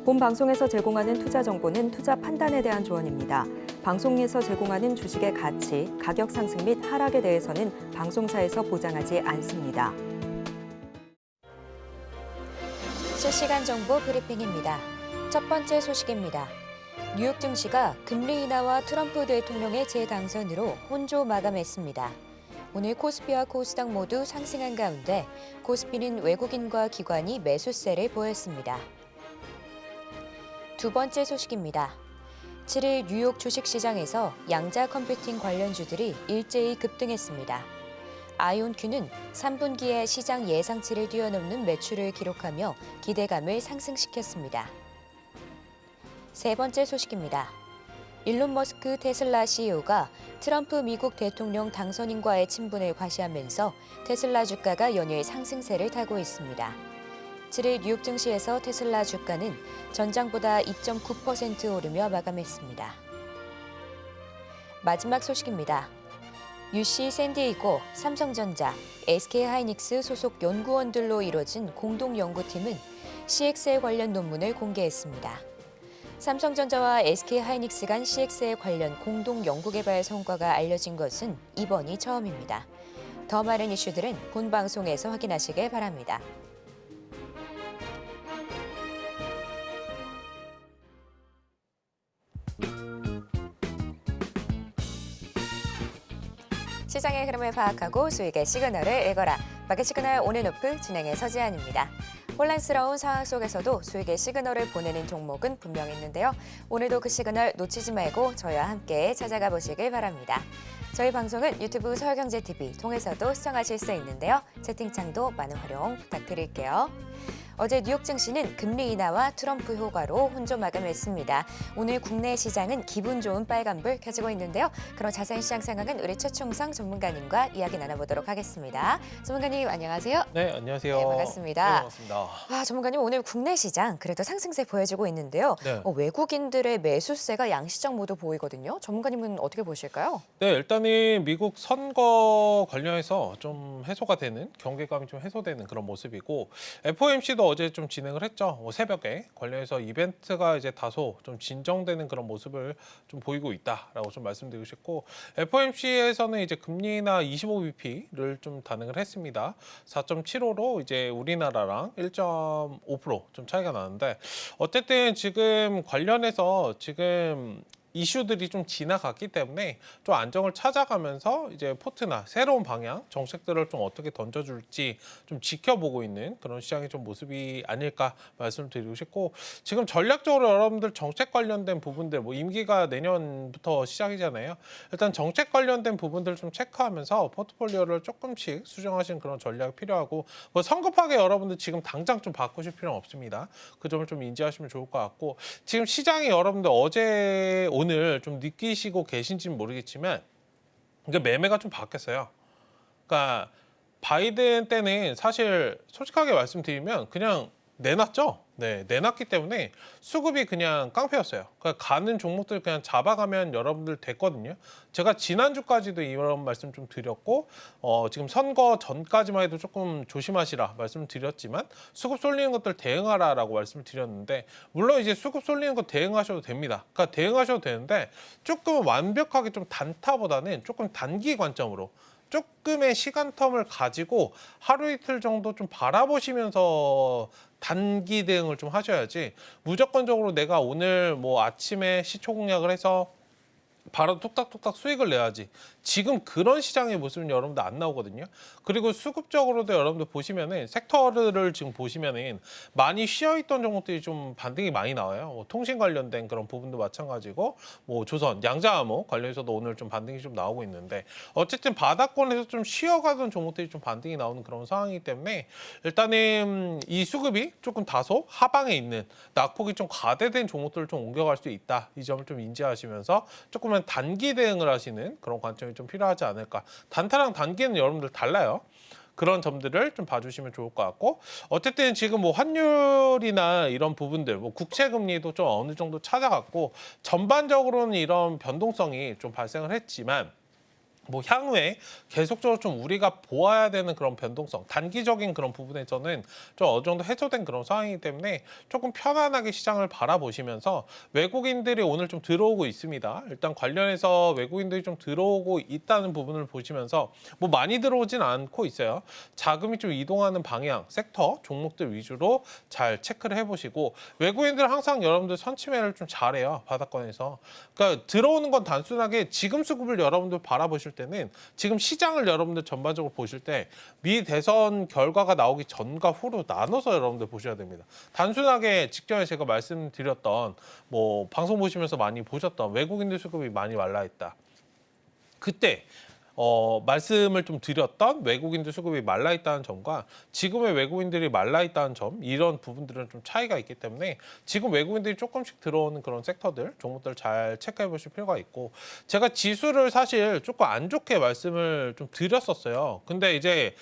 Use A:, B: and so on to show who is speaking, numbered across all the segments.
A: 본 방송에서 제공하는 투자 정보는 투자 판단에 대한 조언입니다. 방송에서 제공하는 주식의 가치, 가격 상승 및 하락에 대해서는 방송사에서 보장하지 않습니다.
B: 실시간 정보 브리핑입니다. 첫 번째 소식입니다. 뉴욕 증시가 금리 인하와 트럼프 대통령의 재당선으로 혼조 마감했습니다. 오늘 코스피와 코스닥 모두 상승한 가운데 코스피는 외국인과 기관이 매수세를 보였습니다. 두 번째 소식입니다. 7일 뉴욕 주식시장에서 양자 컴퓨팅 관련주들이 일제히 급등했습니다. 아이온큐는 3분기에 시장 예상치를 뛰어넘는 매출을 기록하며 기대감을 상승시켰습니다. 세 번째 소식입니다. 일론 머스크 테슬라 CEO가 트럼프 미국 대통령 당선인과의 친분을 과시하면서 테슬라 주가가 연일 상승세를 타고 있습니다. 7일 뉴욕 증시에서 테슬라 주가는 전장보다 2.9% 오르며 마감했습니다. 마지막 소식입니다. UC 샌디에이고, 삼성전자, SK하이닉스 소속 연구원들로 이뤄진 공동연구팀은 CXL 관련 논문을 공개했습니다. 삼성전자와 SK하이닉스 간 CXL 관련 공동연구개발 성과가 알려진 것은 이번이 처음입니다. 더 많은 이슈들은 본 방송에서 확인하시길 바랍니다. 시장의 흐름을 파악하고 수익의 시그널을 읽어라. 마켓 시그널 온앤오프 진행의 서지안입니다. 혼란스러운 상황 속에서도 수익의 시그널을 보내는 종목은 분명 있는데요. 오늘도 그 시그널 놓치지 말고 저희와 함께 찾아가 보시길 바랍니다. 저희 방송은 유튜브 서울경제TV 통해서도 시청하실 수 있는데요. 채팅창도 많은 활용 부탁드릴게요. 어제 뉴욕 증시는 금리 인하와 트럼프 효과로 혼조 마감했습니다. 오늘 국내 시장은 기분 좋은 빨간불 켜지고 있는데요. 그럼 자세한 시장 상황은 우리 최충성 전문가님과 이야기 나눠보도록 하겠습니다. 전문가님 안녕하세요.
C: 네, 안녕하세요.
B: 네, 반갑습니다.
C: 네, 반갑습니다.
B: 전문가님 오늘 국내 시장 그래도 상승세 보여주고 있는데요.
C: 네.
B: 외국인들의 매수세가 양시장 모두 보이거든요. 전문가님은 어떻게 보실까요?
C: 네, 일단은 미국 선거 관련해서 좀 해소가 되는, 경계감이 좀 해소되는 그런 모습이고, FOMC도 어제 좀 진행을 했죠. 새벽에 관련해서 이벤트가 이제 다소 좀 진정되는 그런 모습을 좀 보이고 있다라고 좀 말씀드리고 싶고, FOMC에서는 이제 금리나 25bp를 좀 단행을 했습니다. 4.75로 이제 우리나라랑 1.5% 좀 차이가 나는데, 어쨌든 지금 관련해서 지금 이슈들이 좀 지나갔기 때문에 좀 안정을 찾아가면서 이제 포트나 새로운 방향, 정책들을 좀 어떻게 던져줄지 좀 지켜보고 있는 그런 시장의 좀 모습이 아닐까 말씀드리고 싶고, 지금 전략적으로 여러분들 정책 관련된 부분들, 뭐 임기가 내년부터 시작이잖아요. 일단 정책 관련된 부분들 좀 체크하면서 포트폴리오를 조금씩 수정하시는 그런 전략이 필요하고, 뭐 성급하게 여러분들 지금 당장 좀 바꾸실 필요는 없습니다. 그 점을 좀 인지하시면 좋을 것 같고, 지금 시장이 여러분들 어제 오늘 좀 느끼시고 계신지는 모르겠지만 이게 매매가 좀 바뀌었어요. 그러니까 바이든 때는 사실 솔직하게 말씀드리면 그냥 내놨죠. 네, 내놨기 때문에 수급이 그냥 깡패였어요. 그러니까 가는 종목들 그냥 잡아가면 여러분들 됐거든요. 제가 지난주까지도 이런 말씀 좀 드렸고, 지금 선거 전까지만 해도 조금 조심하시라 말씀을 드렸지만, 수급 쏠리는 것들 대응하라라고 말씀을 드렸는데, 물론 이제 수급 쏠리는 거 대응하셔도 됩니다. 그러니까 대응하셔도 되는데 조금 완벽하게 좀 단타보다는 조금 단기 관점으로 조금의 시간 텀을 가지고 하루 이틀 정도 좀 바라보시면서 단기 대응을 좀 하셔야지, 무조건적으로 내가 오늘 뭐 아침에 시초 공략을 해서 바로 뚝딱뚝딱 수익을 내야지, 지금 그런 시장의 모습은 여러분들 안 나오거든요. 그리고 수급적으로도 여러분들 보시면은 섹터를 지금 보시면은 많이 쉬어있던 종목들이 좀 반등이 많이 나와요. 뭐 통신 관련된 그런 부분도 마찬가지고, 뭐 조선, 양자암호 관련해서도 오늘 좀 반등이 좀 나오고 있는데, 어쨌든 바닥권에서 좀 쉬어가던 종목들이 좀 반등이 나오는 그런 상황이기 때문에, 일단은 이 수급이 조금 다소 하방에 있는 낙폭이 좀 과대된 종목들을 좀 옮겨갈 수 있다. 이 점을 좀 인지하시면서 조금은 단기 대응을 하시는 그런 관점이 좀 필요하지 않을까. 단타랑 단기는 여러분들 달라요. 그런 점들을 좀 봐주시면 좋을 것 같고, 어쨌든 지금 뭐 환율이나 이런 부분들, 뭐 국채 금리도 좀 어느 정도 찾아갔고, 전반적으로는 이런 변동성이 좀 발생을 했지만, 뭐 향후에 계속적으로 좀 우리가 보아야 되는 그런 변동성, 단기적인 그런 부분에서는 좀 어느 정도 해소된 그런 상황이기 때문에 조금 편안하게 시장을 바라보시면서 외국인들이 오늘 좀 들어오고 있습니다. 일단 관련해서 외국인들이 좀 들어오고 있다는 부분을 보시면서 뭐 많이 들어오진 않고 있어요. 자금이 좀 이동하는 방향, 섹터, 종목들 위주로 잘 체크를 해보시고 외국인들 항상 여러분들 선취매를 좀 잘해요. 바닥권에서. 그러니까 들어오는 건 단순하게 지금 수급을 여러분들 바라보실 때는 지금 시장을 여러분들 전반적으로 보실 때 미 대선 결과가 나오기 전과 후로 나눠서 여러분들 보셔야 됩니다. 단순하게 직전에 제가 말씀드렸던 뭐 방송 보시면서 많이 보셨던 외국인들 수급이 많이 말라있다. 그때 말씀을 좀 드렸던 외국인들 수급이 말라있다는 점과 지금의 외국인들이 말라있다는 점 이런 부분들은 좀 차이가 있기 때문에 지금 외국인들이 조금씩 들어오는 그런 섹터들, 종목들 잘 체크해 보실 필요가 있고 제가 지수를 사실 조금 안 좋게 말씀을 좀 드렸었어요. 근데 이제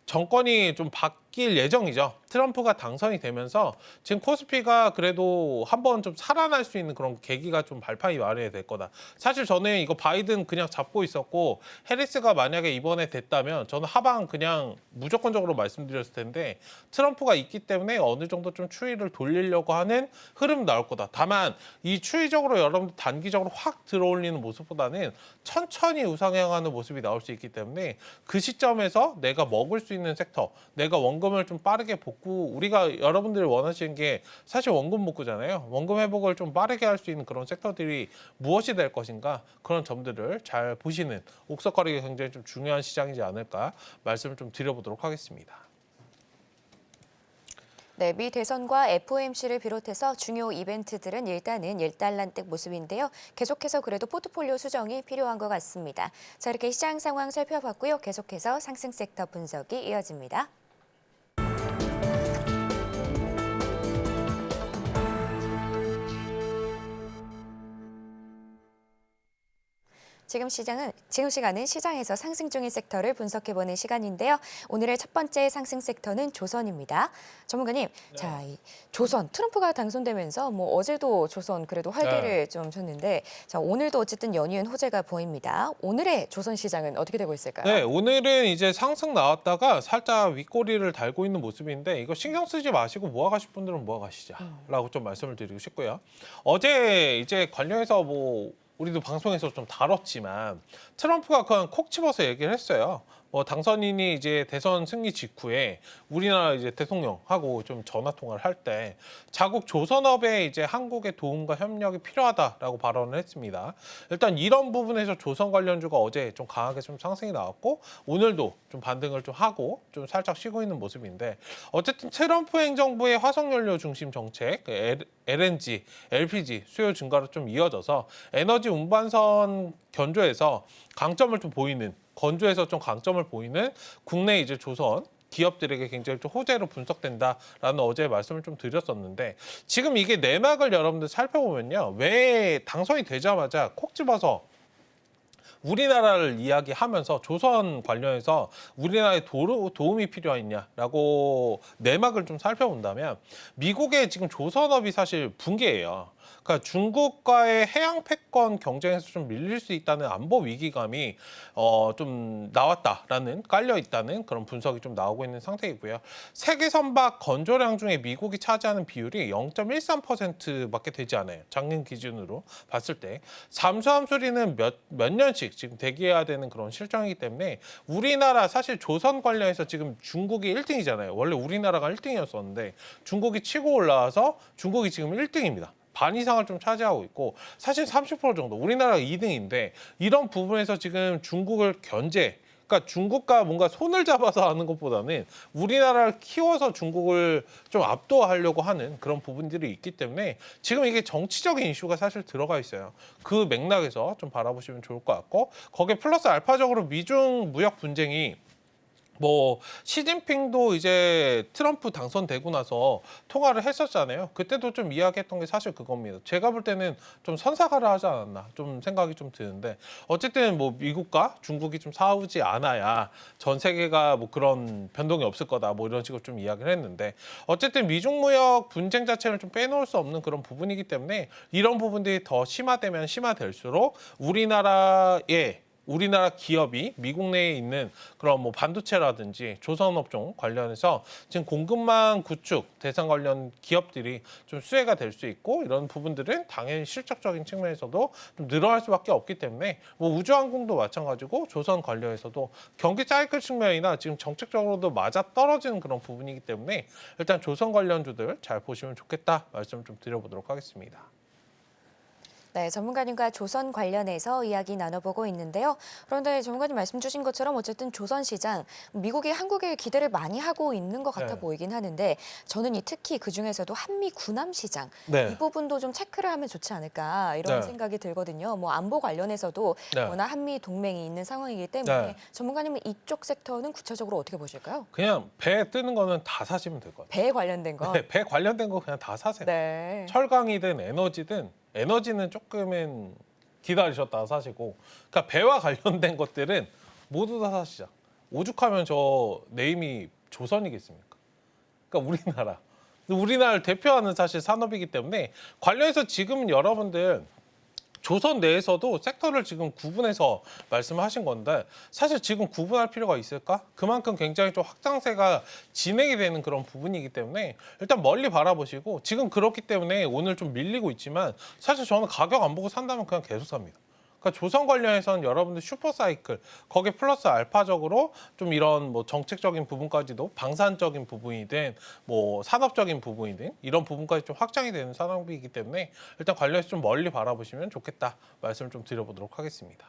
C: 정권이 좀 바뀔 예정이죠. 트럼프가 당선이 되면서 지금 코스피가 그래도 한번 좀 살아날 수 있는 그런 계기가 좀 발판이 마련이 될 거다. 사실 저는 이거 바이든 그냥 잡고 있었고 해리스가 만약에 이번에 됐다면 저는 하방 그냥 무조건적으로 말씀드렸을 텐데 트럼프가 있기 때문에 어느 정도 좀 추이를 돌리려고 하는 흐름 나올 거다. 다만 이 추이적으로 여러분들 단기적으로 확 들어올리는 모습보다는 천천히 우상향하는 모습이 나올 수 있기 때문에 그 시점에서 내가 먹을 수 있는 섹터, 내가 원금을 좀 빠르게 복구, 우리가 여러분들이 원하시는 게 사실 원금 복구잖아요. 원금 회복을 좀 빠르게 할 수 있는 그런 섹터들이 무엇이 될 것인가 그런 점들을 잘 보시는 옥석거리가 굉장히 좀 중요한 시장이지 않을까 말씀을 좀 드려보도록 하겠습니다.
B: 네, 미 대선과 FOMC를 비롯해서 중요 이벤트들은 일단은 일단란뜻 모습인데요. 계속해서 그래도 포트폴리오 수정이 필요한 것 같습니다. 자, 이렇게 시장 상황 살펴봤고요. 계속해서 상승 섹터 분석이 이어집니다. 지금 시간은 시장에서 상승 중인 섹터를 분석해보는 시간인데요. 오늘의 첫 번째 상승 섹터는 조선입니다. 전문가님, 자, 이 조선 트럼프가 당선되면서 뭐 어제도 조선 그래도 활기를 좀 줬는데, 자 오늘도 어쨌든 연이은 호재가 보입니다. 오늘의 조선 시장은 어떻게 되고 있을까요?
C: 네, 오늘은 이제 상승 나왔다가 살짝 윗꼬리를 달고 있는 모습인데 이거 신경 쓰지 마시고 모아가실 분들은 모아가시자라고 좀 말씀을 드리고 싶고요. 어제 이제 관련해서 뭐 우리도 방송에서 좀 다뤘지만 트럼프가 그냥 콕 집어서 얘기를 했어요. 뭐 당선인이 이제 대선 승리 직후에 우리나라 이제 대통령하고 좀 전화 통화를 할 때 자국 조선업에 이제 한국의 도움과 협력이 필요하다라고 발언을 했습니다. 일단 이런 부분에서 조선 관련주가 어제 좀 강하게 좀 상승이 나왔고 오늘도 좀 반등을 좀 하고 좀 살짝 쉬고 있는 모습인데 어쨌든 트럼프 행정부의 화석연료 중심 정책, LNG, LPG 수요 증가로 좀 이어져서 에너지 운반선 견조에서 강점을 좀 보이는 건조해서 좀 강점을 보이는 국내 이제 조선 기업들에게 굉장히 좀 호재로 분석된다라는 어제 말씀을 좀 드렸었는데 지금 이게 내막을 여러분들 살펴보면요. 왜 당선이 되자마자 콕 집어서 우리나라를 이야기하면서 조선 관련해서 우리나라에 도움이 필요하냐라고 내막을 좀 살펴본다면 미국의 지금 조선업이 사실 붕괴예요. 그러니까 중국과의 해양 패권 경쟁에서 좀 밀릴 수 있다는 안보 위기감이 좀 나왔다라는 깔려 있다는 그런 분석이 좀 나오고 있는 상태이고요. 세계 선박 건조량 중에 미국이 차지하는 비율이 0.13%밖에 되지 않아요. 작년 기준으로 봤을 때 잠수함 수리는 몇 년씩 지금 대기해야 되는 그런 실정이기 때문에 우리나라 사실 조선 관련해서 지금 중국이 1등이잖아요. 원래 우리나라가 1등이었었는데 중국이 치고 올라와서 중국이 지금 1등입니다. 반 이상을 좀 차지하고 있고 사실 30% 정도 우리나라가 2등인데 이런 부분에서 지금 중국을 그러니까 중국과 뭔가 손을 잡아서 하는 것보다는 우리나라를 키워서 중국을 좀 압도하려고 하는 그런 부분들이 있기 때문에 지금 이게 정치적인 이슈가 사실 들어가 있어요. 그 맥락에서 좀 바라보시면 좋을 것 같고 거기에 플러스 알파적으로 미중 무역 분쟁이 뭐 시진핑도 이제 트럼프 당선되고 나서 통화를 했었잖아요. 그때도 좀 이야기했던 게 사실 그겁니다. 제가 볼 때는 좀 선사가를 하지 않았나 좀 생각이 좀 드는데 어쨌든 뭐 미국과 중국이 좀 싸우지 않아야 전 세계가 뭐 그런 변동이 없을 거다 뭐 이런 식으로 좀 이야기를 했는데 어쨌든 미중 무역 분쟁 자체를 좀 빼놓을 수 없는 그런 부분이기 때문에 이런 부분들이 더 심화되면 심화될수록 우리나라의 우리나라 기업이 미국 내에 있는 그런 뭐 반도체라든지 조선업종 관련해서 지금 공급망 구축 대상 관련 기업들이 좀 수혜가 될 수 있고 이런 부분들은 당연히 실적적인 측면에서도 좀 늘어날 수밖에 없기 때문에 뭐 우주항공도 마찬가지고 조선 관련해서도 경기 사이클 측면이나 지금 정책적으로도 맞아 떨어지는 그런 부분이기 때문에 일단 조선 관련주들 잘 보시면 좋겠다 말씀 좀 드려보도록 하겠습니다.
B: 네, 전문가님과 조선 관련해서 이야기 나눠보고 있는데요. 그런데 전문가님 말씀 주신 것처럼 어쨌든 조선 시장, 미국이 한국에 기대를 많이 하고 있는 것 같아
C: 네.
B: 보이긴 하는데 저는 특히 그중에서도 한미 군함 시장
C: 네.
B: 이 부분도 좀 체크를 하면 좋지 않을까 이런
C: 네.
B: 생각이 들거든요. 뭐 안보 관련해서도
C: 네.
B: 워낙 한미 동맹이 있는 상황이기 때문에
C: 네.
B: 전문가님은 이쪽 섹터는 구체적으로 어떻게 보실까요?
C: 그냥 배 뜨는 거는 다 사시면 될 것 같아요.
B: 배에 관련된 거.
C: 네, 배 관련된 거 그냥 다 사세요.
B: 네.
C: 철강이든 에너지는 조금은 기다리셨다가 사시고, 그러니까 배와 관련된 것들은 모두 다 사시자. 오죽하면 저 네임이 조선이겠습니까? 그러니까 우리나라를 대표하는 사실 산업이기 때문에 관련해서 지금 여러분들 조선 내에서도 섹터를 지금 구분해서 말씀하신 건데 사실 지금 구분할 필요가 있을까? 그만큼 굉장히 좀 확장세가 진행이 되는 그런 부분이기 때문에 일단 멀리 바라보시고 지금 그렇기 때문에 오늘 좀 밀리고 있지만 사실 저는 가격 안 보고 산다면 그냥 계속 삽니다. 그러니까 조선 관련해서는 여러분들 슈퍼사이클 거기에 플러스 알파적으로 좀 이런 뭐 정책적인 부분까지도 방산적인 부분이든 뭐 산업적인 부분이든 이런 부분까지 좀 확장이 되는 산업이기 때문에 일단 관련해서 좀 멀리 바라보시면 좋겠다 말씀을 좀 드려보도록 하겠습니다.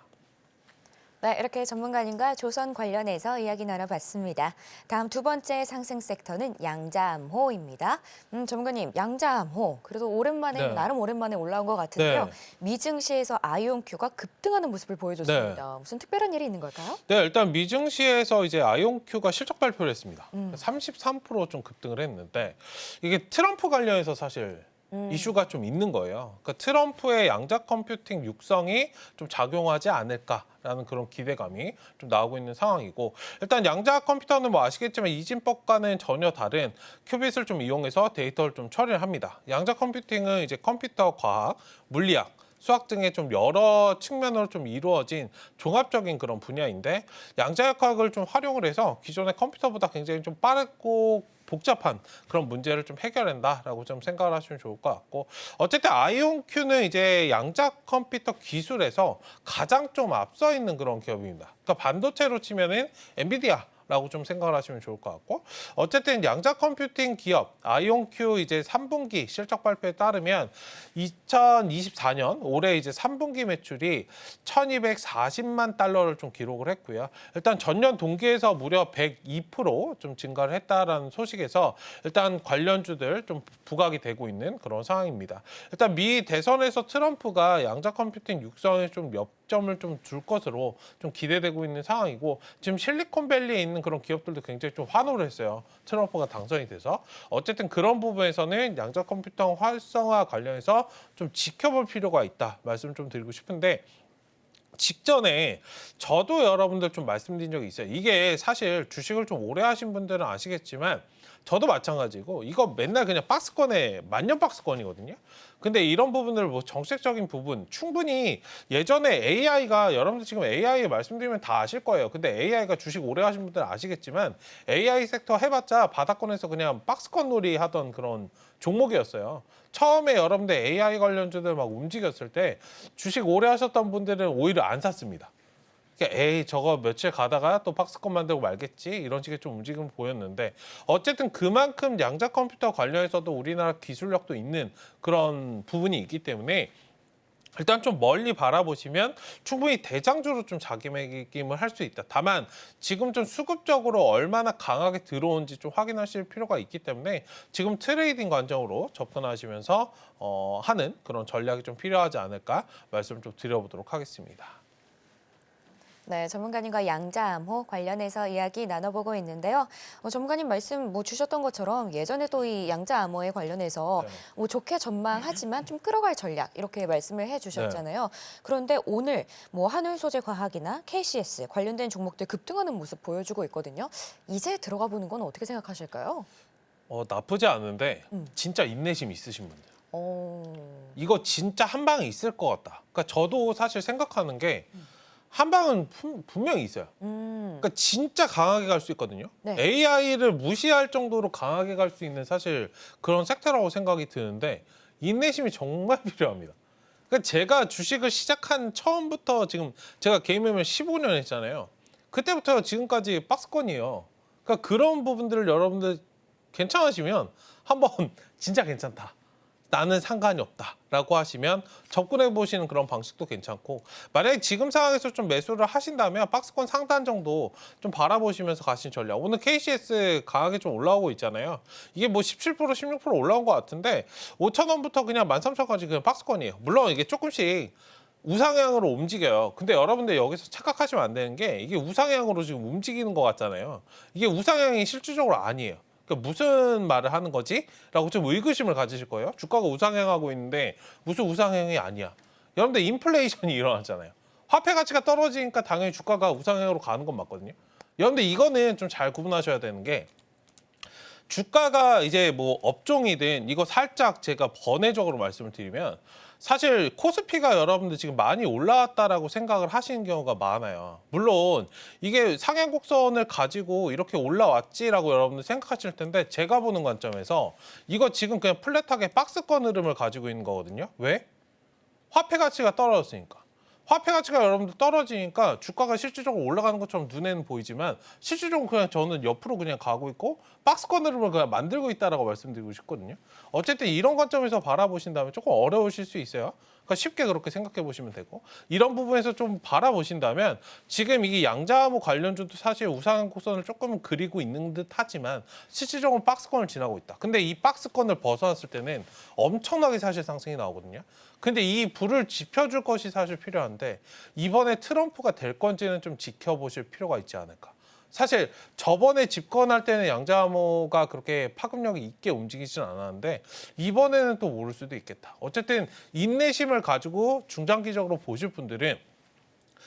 B: 네, 이렇게 전문가님과 조선 관련해서 이야기 나눠봤습니다. 다음 두 번째 상승 섹터는 양자암호입니다. 전문가님, 양자암호 그래도 오랜만에
C: 네.
B: 나름 오랜만에 올라온 것 같은데요.
C: 네.
B: 미증시에서 아이온큐가 급등하는 모습을 보여줬습니다. 무슨 특별한 일이 있는 걸까요?
C: 네, 일단 미증시에서 이제 아이온큐가 실적 발표를 했습니다. 33%좀 급등을 했는데 이게 트럼프 관련해서 사실 이슈가 좀 있는 거예요. 그러니까 트럼프의 양자 컴퓨팅 육성이 좀 작용하지 않을까라는 그런 기대감이 좀 나오고 있는 상황이고 일단 양자 컴퓨터는 뭐 아시겠지만 이진법과는 전혀 다른 큐빗을 좀 이용해서 데이터를 좀 처리를 합니다. 양자 컴퓨팅은 이제 컴퓨터 과학, 물리학 수학 등의 좀 여러 측면으로 좀 이루어진 종합적인 그런 분야인데 양자역학을 좀 활용을 해서 기존의 컴퓨터보다 굉장히 좀 빠르고 복잡한 그런 문제를 좀 해결한다라고 좀 생각을 하시면 좋을 것 같고 어쨌든 아이온큐는 이제 양자 컴퓨터 기술에서 가장 좀 앞서 있는 그런 기업입니다. 그러니까 반도체로 치면은 엔비디아 라고 좀 생각을 하시면 좋을 것 같고 어쨌든 양자 컴퓨팅 기업 아이온큐 이제 3분기 실적 발표에 따르면 2024년 올해 이제 3분기 매출이 1,240만 달러를 좀 기록을 했고요. 일단 전년 동기에서 무려 102%좀 증가를 했다라는 소식에서 일단 관련주들 좀 부각이 되고 있는 그런 상황입니다. 일단 미 대선에서 트럼프가 양자 컴퓨팅 육성에 좀 몇 점을 좀 줄 것으로 좀 기대되고 있는 상황이고 지금 실리콘밸리에 있는 그런 기업들도 굉장히 좀 환호를 했어요. 트럼프가 당선이 돼서 어쨌든 그런 부분에서는 양자 컴퓨터 활성화 관련해서 좀 지켜볼 필요가 있다 말씀 좀 드리고 싶은데 직전에 저도 여러분들 좀 말씀드린 적이 있어요. 이게 사실 주식을 좀 오래 하신 분들은 아시겠지만 저도 마찬가지고 이거 맨날 그냥 박스권에 만년 박스권이거든요. 근데 이런 부분들 뭐 정책적인 부분 충분히 예전에 AI가 여러분들 지금 AI 말씀드리면 다 아실 거예요. 근데 AI가 주식 오래 하신 분들은 아시겠지만 AI 섹터 해봤자 바닥권에서 그냥 박스권 놀이 하던 그런 종목이었어요. 처음에 여러분들 AI 관련주들 막 움직였을 때 주식 오래 하셨던 분들은 오히려 안 샀습니다. 에이 저거 며칠 가다가 또 박스권 만들고 말겠지 이런 식의 좀 움직임을 보였는데 어쨌든 그만큼 양자 컴퓨터 관련해서도 우리나라 기술력도 있는 그런 부분이 있기 때문에 일단 좀 멀리 바라보시면 충분히 대장주로 좀 자기매김을 할 수 있다. 다만 지금 좀 수급적으로 얼마나 강하게 들어온지 좀 확인하실 필요가 있기 때문에 지금 트레이딩 관점으로 접근하시면서 하는 그런 전략이 좀 필요하지 않을까 말씀을 좀 드려보도록 하겠습니다.
B: 네, 전문가님과 양자암호 관련해서 이야기 나눠보고 있는데요. 전문가님 말씀 주셨던 것처럼 예전에도 이 양자암호에 관련해서
C: 네.
B: 좋게 전망하지만 좀 끌어갈 전략 이렇게 말씀을 해주셨잖아요. 그런데 오늘 한울소재과학이나 KCS 관련된 종목들 급등하는 모습 보여주고 있거든요. 이제 들어가 보는 건 어떻게 생각하실까요?
C: 나쁘지 않은데 진짜 인내심 있으신 분들.
B: 어...
C: 이거 진짜 한 방에 있을 것 같다. 그러니까 저도 사실 생각하는 게 한 방은 분명히 있어요. 그러니까 진짜 강하게 갈 수 있거든요.
B: 네.
C: AI를 무시할 정도로 강하게 갈 수 있는 사실 그런 섹터라고 생각이 드는데 인내심이 정말 필요합니다. 그러니까 제가 주식을 시작한 처음부터 지금 제가 개인 매매 15년 했잖아요. 그때부터 지금까지 박스권이에요. 그러니까 그런 부분들을 여러분들 괜찮으시면 한번 진짜 괜찮다. 나는 상관이 없다라고 하시면 접근해 보시는 그런 방식도 괜찮고, 만약에 지금 상황에서 좀 매수를 하신다면 박스권 상단 정도 좀 바라보시면서 가신 전략. 오늘 KCS 강하게 좀 올라오고 있잖아요. 이게 뭐 17%, 16% 올라온 것 같은데 5,000원부터 그냥 13,000원까지 그냥 박스권이에요. 물론 이게 조금씩 우상향으로 움직여요. 근데 여러분들 여기서 착각하시면 안 되는 게 이게 우상향으로 지금 움직이는 것 같잖아요. 이게 우상향이 실질적으로 아니에요. 그러니까 무슨 말을 하는 거지? 라고 좀 의구심을 가지실 거예요. 주가가 우상향하고 있는데 무슨 우상향이 아니야. 여러분들 인플레이션이 일어났잖아요. 화폐 가치가 떨어지니까 당연히 주가가 우상향으로 가는 건 맞거든요. 여러분들 이거는 좀 잘 구분하셔야 되는 게, 주가가 이제 뭐 업종이든 이거 살짝 제가 번외적으로 말씀을 드리면, 사실 코스피가 여러분들 지금 많이 올라왔다라고 생각을 하시는 경우가 많아요. 물론 이게 상향 곡선을 가지고 이렇게 올라왔지라고 여러분들 생각하실 텐데, 제가 보는 관점에서 이거 지금 그냥 플랫하게 박스권 흐름을 가지고 있는 거거든요. 왜? 화폐 가치가 떨어졌으니까. 화폐 가치가 여러분들 떨어지니까 주가가 실질적으로 올라가는 것처럼 눈에는 보이지만 실질적으로 그냥 저는 옆으로 그냥 가고 있고 박스권 흐름을 그냥 만들고 있다라고 말씀드리고 싶거든요. 어쨌든 이런 관점에서 바라보신다면 조금 어려우실 수 있어요. 그러니까 쉽게 그렇게 생각해 보시면 되고, 이런 부분에서 좀 바라보신다면 지금 이게 양자암호 관련주도 사실 우상향 곡선을 조금 그리고 있는 듯 하지만 실질적으로 박스권을 지나고 있다. 근데 이 박스권을 벗어났을 때는 엄청나게 사실 상승이 나오거든요. 근데 이 불을 지펴줄 것이 사실 필요한데, 이번에 트럼프가 될 건지는 좀 지켜보실 필요가 있지 않을까. 사실 저번에 집권할 때는 양자암호가 그렇게 파급력이 있게 움직이진 않았는데 이번에는 또 모를 수도 있겠다. 어쨌든 인내심을 가지고 중장기적으로 보실 분들은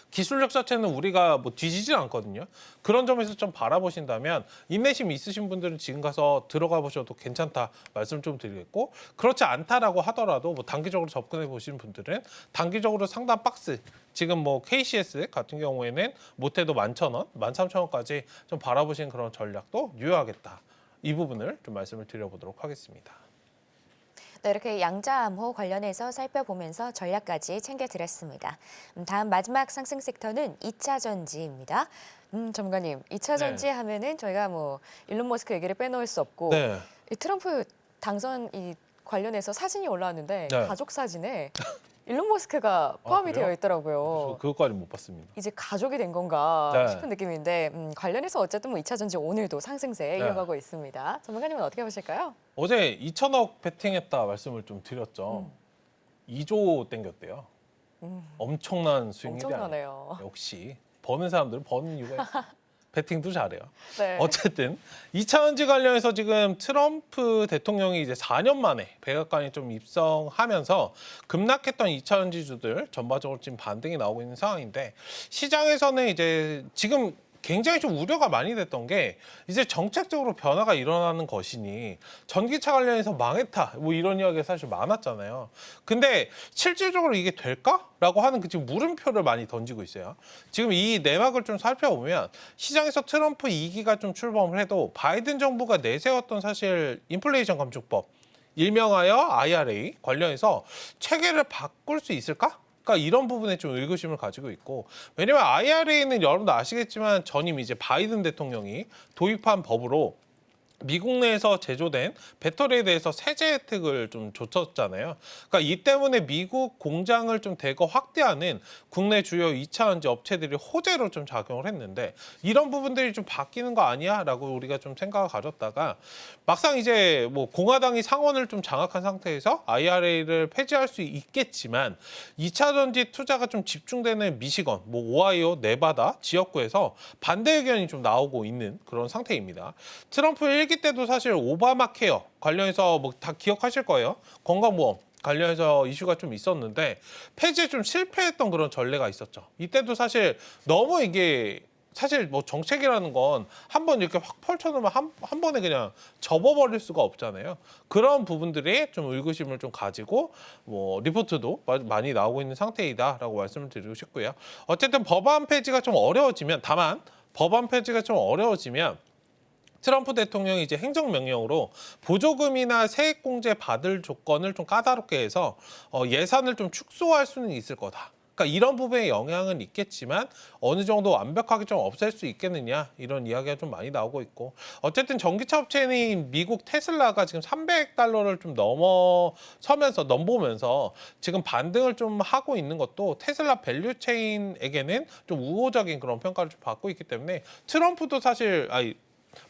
C: 기술력 자체는 우리가 뭐 뒤지진 않거든요. 그런 점에서 좀 바라보신다면 인내심 있으신 분들은 지금 가서 들어가 보셔도 괜찮다 말씀 좀 드리겠고, 그렇지 않다라고 하더라도 뭐 단기적으로 접근해 보시는 분들은 단기적으로 상단 박스, 지금 뭐 KCS 같은 경우에는 못해도 11,000원, 13,000원까지 좀 바라보시는 그런 전략도 유효하겠다. 이 부분을 좀 말씀을 드려보도록 하겠습니다.
B: 네, 이렇게 양자암호 관련해서 살펴보면서 전략까지 챙겨드렸습니다. 다음 마지막 상승 섹터는 2차 전지입니다. 전문가님, 2차 전지 하면은 저희가 뭐 일론 머스크 얘기를 빼놓을 수 없고,
C: 네.
B: 이 트럼프 당선 이 관련해서 사진이 올라왔는데
C: 네.
B: 가족 사진에 일론 머스크가 포함이
C: 그래요?
B: 되어 있더라고요.
C: 그것까지 못 봤습니다.
B: 이제 가족이 된 건가
C: 네.
B: 싶은 느낌인데, 관련해서 어쨌든 뭐 2차 전지 오늘도 상승세에
C: 네.
B: 이어가고 있습니다. 전문가님은 어떻게 보실까요?
C: 어제 2천억 베팅했다 말씀을 좀 드렸죠. 2조 땡겼대요. 엄청난 수익률이 아니에요.
B: 엄청나네요.
C: 역시 버는 사람들은 버는 이유가 있어요. 베팅도 잘해요.
B: 네.
C: 어쨌든 2차전지 관련해서 지금 트럼프 대통령이 이제 4년 만에 백악관에 좀 입성하면서 급락했던 2차전지주들 전반적으로 지금 반등이 나오고 있는 상황인데, 시장에서는 이제 지금 굉장히 좀 우려가 많이 됐던 게, 이제 정책적으로 변화가 일어나는 것이니 전기차 관련해서 망했다 뭐 이런 이야기가 사실 많았잖아요. 근데 실질적으로 이게 될까라고 하는 그 지금 물음표를 많이 던지고 있어요. 지금 이 내막을 좀 살펴보면 시장에서 트럼프 2기가 좀 출범을 해도 바이든 정부가 내세웠던 사실 인플레이션 감축법, 일명하여 IRA 관련해서 체계를 바꿀 수 있을까? 그러니까 이런 부분에 좀 의구심을 가지고 있고, 왜냐면 IRA는 여러분도 아시겠지만 전임 이제 바이든 대통령이 도입한 법으로 미국 내에서 제조된 배터리에 대해서 세제 혜택을 좀 줬었잖아요. 그러니까 이 때문에 미국 공장을 좀 대거 확대하는 국내 주요 2차전지 업체들이 호재로 좀 작용을 했는데, 이런 부분들이 좀 바뀌는 거 아니야? 라고 우리가 좀 생각을 가졌다가 막상 이제 뭐 공화당이 상원을 좀 장악한 상태에서 IRA를 폐지할 수 있겠지만 2차전지 투자가 좀 집중되는 미시건, 뭐 오하이오, 네바다 지역구에서 반대 의견이 좀 나오고 있는 그런 상태입니다. 트럼프 1기 때도 사실 오바마 케어 관련해서 뭐 다 기억하실 거예요. 건강보험 관련해서 이슈가 좀 있었는데 폐지에 좀 실패했던 그런 전례가 있었죠. 이때도 사실 너무 이게 사실 뭐 정책이라는 건 한 번 이렇게 확 펼쳐놓으면 한 번에 그냥 접어버릴 수가 없잖아요. 그런 부분들이 좀 의구심을 좀 가지고 뭐 리포트도 많이 나오고 있는 상태이다라고 말씀을 드리고 싶고요. 어쨌든 법안 폐지가 좀 어려워지면, 다만 법안 폐지가 좀 어려워지면 트럼프 대통령이 이제 행정명령으로 보조금이나 세액공제 받을 조건을 좀 까다롭게 해서 예산을 좀 축소할 수는 있을 거다. 그러니까 이런 부분에 영향은 있겠지만 어느 정도 완벽하게 좀 없앨 수 있겠느냐, 이런 이야기가 좀 많이 나오고 있고, 어쨌든 전기차 업체인 미국 테슬라가 지금 $300를 좀 넘보면서 지금 반등을 좀 하고 있는 것도 테슬라 밸류 체인에게는 좀 우호적인 그런 평가를 좀 받고 있기 때문에 트럼프도 사실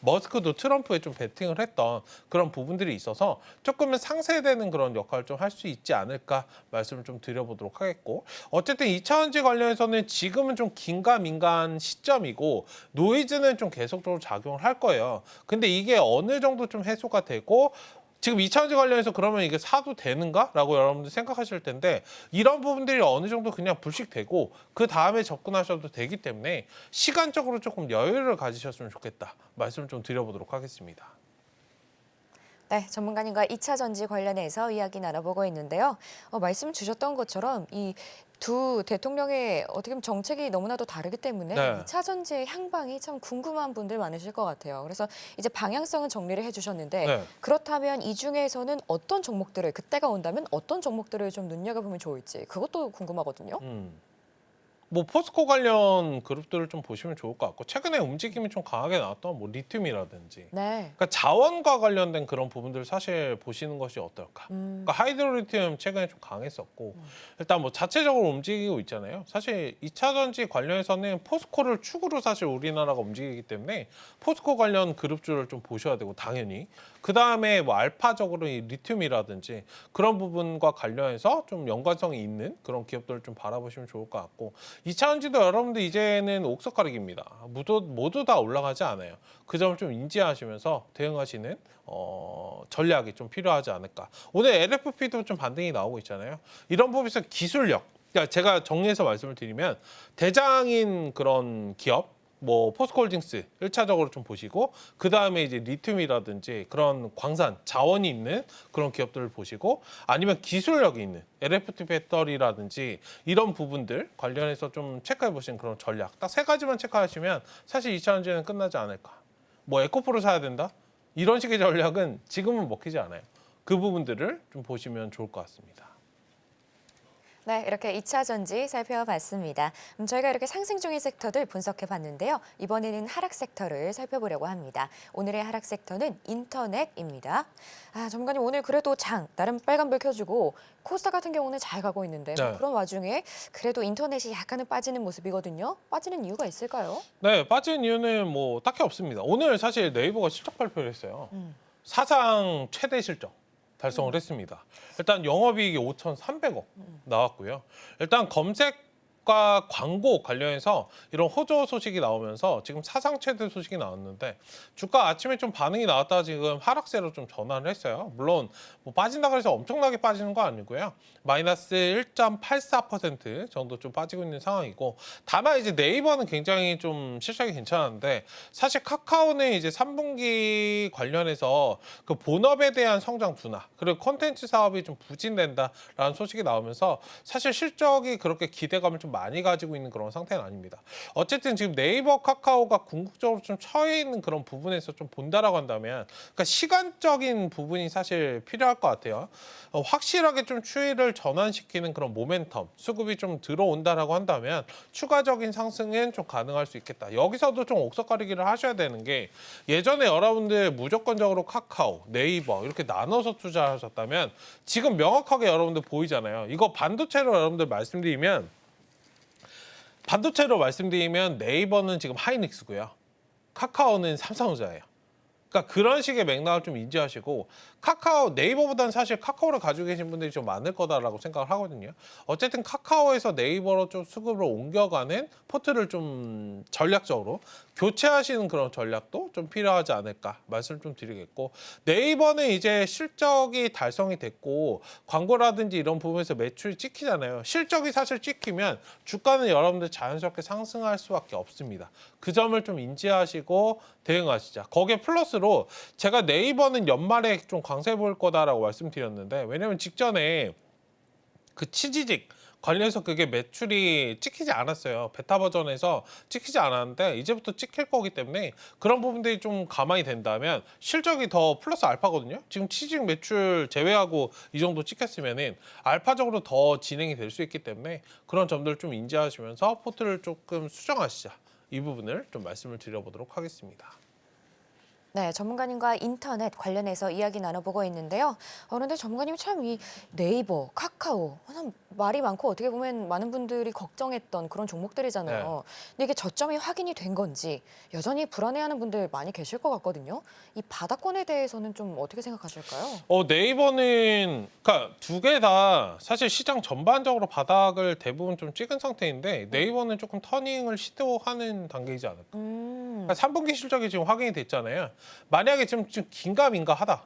C: 머스크도 트럼프에 좀 베팅을 했던 그런 부분들이 있어서 조금은 상쇄되는 그런 역할을 좀 할 수 있지 않을까 말씀을 좀 드려보도록 하겠고, 어쨌든 2차전지 관련해서는 지금은 좀 긴가민가한 시점이고 노이즈는 좀 계속적으로 작용을 할 거예요. 근데 이게 어느 정도 좀 해소가 되고 지금 2차전지 관련해서 그러면 이게 사도 되는가? 라고 여러분들 생각하실 텐데, 이런 부분들이 어느 정도 그냥 불식되고 그 다음에 접근하셔도 되기 때문에 시간적으로 조금 여유를 가지셨으면 좋겠다 말씀을 좀 드려보도록 하겠습니다.
B: 네, 전문가님과 2차 전지 관련해서 이야기 나눠보고 있는데요. 말씀 주셨던 것처럼 이 두 대통령의 어떻게 보면 정책이 너무나도 다르기 때문에
C: 네.
B: 2차 전지의 향방이 참 궁금한 분들 많으실 것 같아요. 그래서 이제 방향성은 정리를 해주셨는데
C: 네.
B: 그렇다면 이 중에서는 어떤 종목들을, 그때가 온다면 어떤 종목들을 좀 눈여겨보면 좋을지 그것도 궁금하거든요.
C: 뭐 포스코 관련 그룹들을 좀 보시면 좋을 것 같고, 최근에 움직임이 좀 강하게 나왔던 뭐 리튬이라든지,
B: 네.
C: 그러니까 자원과 관련된 그런 부분들 사실 보시는 것이 어떨까. 그러니까 하이드로리튬 최근에 좀 강했었고, 일단 뭐 자체적으로 움직이고 있잖아요. 사실 2차 전지 관련해서는 포스코를 축으로 사실 우리나라가 움직이기 때문에 포스코 관련 그룹주를 좀 보셔야 되고, 당연히 그 다음에 뭐 알파적으로 이 리튬이라든지 그런 부분과 관련해서 좀 연관성이 있는 그런 기업들을 좀 바라보시면 좋을 것 같고, 2차 전지도 여러분들 이제는 옥석 가리기입니다. 모두 다 올라가지 않아요. 그 점을 좀 인지하시면서 대응하시는 전략이 좀 필요하지 않을까. 오늘 LFP도 좀 반등이 나오고 있잖아요. 이런 부분에서 기술력, 그러니까 제가 정리해서 말씀을 드리면 대장인 그런 기업, 뭐 포스코홀딩스 1차적으로 좀 보시고, 그 다음에 이제 리튬이라든지 그런 광산 자원이 있는 그런 기업들을 보시고, 아니면 기술력이 있는 LFP 배터리라든지 이런 부분들 관련해서 좀 체크해 보시는 그런 전략, 딱 3가지만 체크하시면 사실 2차 전지는 끝나지 않을까. 뭐 에코프로 사야 된다, 이런 식의 전략은 지금은 먹히지 않아요. 그 부분들을 좀 보시면 좋을 것 같습니다.
B: 네, 이렇게 2차 전지 살펴봤습니다. 저희가 이렇게 상승 중인 섹터들 분석해봤는데요. 이번에는 하락 섹터를 살펴보려고 합니다. 오늘의 하락 섹터는 인터넷입니다. 전문가님, 오늘 그래도 나름 빨간불 켜주고 코스닥 같은 경우는 잘 가고 있는데
C: 네.
B: 그런 와중에 그래도 인터넷이 약간은 빠지는 모습이거든요. 빠지는 이유가 있을까요?
C: 네, 빠진 이유는 뭐 딱히 없습니다. 오늘 사실 네이버가 실적 발표를 했어요. 사상 최대 실적 달성을 했습니다. 일단 영업이익이 5,300억 나왔고요. 일단 검색과 광고 관련해서 이런 호조 소식이 나오면서 지금 사상 최대 소식이 나왔는데, 주가 아침에 좀 반응이 나왔다가 지금 하락세로 좀 전환을 했어요. 물론 뭐 빠진다 그래서 엄청나게 빠지는 거 아니고요. 마이너스 1.84% 정도 좀 빠지고 있는 상황이고, 다만 이제 네이버는 굉장히 좀 실적이 괜찮은데, 사실 카카오는 이제 3분기 관련해서 그 본업에 대한 성장 둔화, 그리고 콘텐츠 사업이 좀 부진된다라는 소식이 나오면서 사실 실적이 그렇게 기대감을 좀 많이 가지고 있는 그런 상태는 아닙니다. 어쨌든 지금 네이버, 카카오가 궁극적으로 좀 처해 있는 그런 부분에서 좀 본다라고 한다면, 그러니까 시간적인 부분이 사실 필요할 것 같아요. 확실하게 좀 추이를 전환시키는 그런 모멘텀, 수급이 좀 들어온다라고 한다면 추가적인 상승은 좀 가능할 수 있겠다. 여기서도 좀 옥석 가리기를 하셔야 되는 게, 예전에 여러분들 무조건적으로 카카오, 네이버 이렇게 나눠서 투자하셨다면 지금 명확하게 여러분들 보이잖아요. 이거 반도체로 여러분들 말씀드리면 네이버는 지금 하이닉스고요. 카카오는 삼성전자예요. 그러니까 그런 식의 맥락을 좀 인지하시고 카카오 네이버보다는 사실 카카오를 가지고 계신 분들이 좀 많을 거다라고 생각을 하거든요. 어쨌든 카카오에서 네이버로 좀 수급을 옮겨가는 포트를 좀 전략적으로 교체하시는 그런 전략도 좀 필요하지 않을까 말씀을 좀 드리겠고 네이버는 이제 실적이 달성이 됐고 광고라든지 이런 부분에서 매출이 찍히잖아요. 실적이 사실 찍히면 주가는 여러분들 자연스럽게 상승할 수밖에 없습니다. 그 점을 좀 인지하시고 대응하시자. 거기에 플러스로 제가 네이버는 연말에 좀 강세 보일 거다라고 말씀드렸는데 왜냐면 직전에 그 치지직 관련해서 그게 매출이 찍히지 않았어요. 베타 버전에서 찍히지 않았는데 이제부터 찍힐 거기 때문에 그런 부분들이 좀 가만히 된다면 실적이 더 플러스 알파거든요. 지금 치지직 매출 제외하고 이 정도 찍혔으면은 알파적으로 더 진행이 될 수 있기 때문에 그런 점들을 좀 인지하시면서 포트를 조금 수정하시자. 이 부분을 좀 말씀을 드려보도록 하겠습니다.
B: 네, 전문가님과 인터넷 관련해서 이야기 나눠보고 있는데요. 그런데 전문가님 참 이 네이버, 카카오 참 말이 많고 어떻게 보면 많은 분들이 걱정했던 그런 종목들이잖아요. 근데 이게 저점이 확인이 된 건지 여전히 불안해하는 분들 많이 계실 것 같거든요. 이 바닥권에 대해서는 좀 어떻게 생각하실까요?
C: 네이버는 그러니까 두 개 다 사실 시장 전반적으로 바닥을 대부분 좀 찍은 상태인데 네이버는 조금 터닝을 시도하는 단계이지 않을까. 그러니까 3분기 실적이 지금 확인이 됐잖아요. 만약에 지금 긴가민가하다.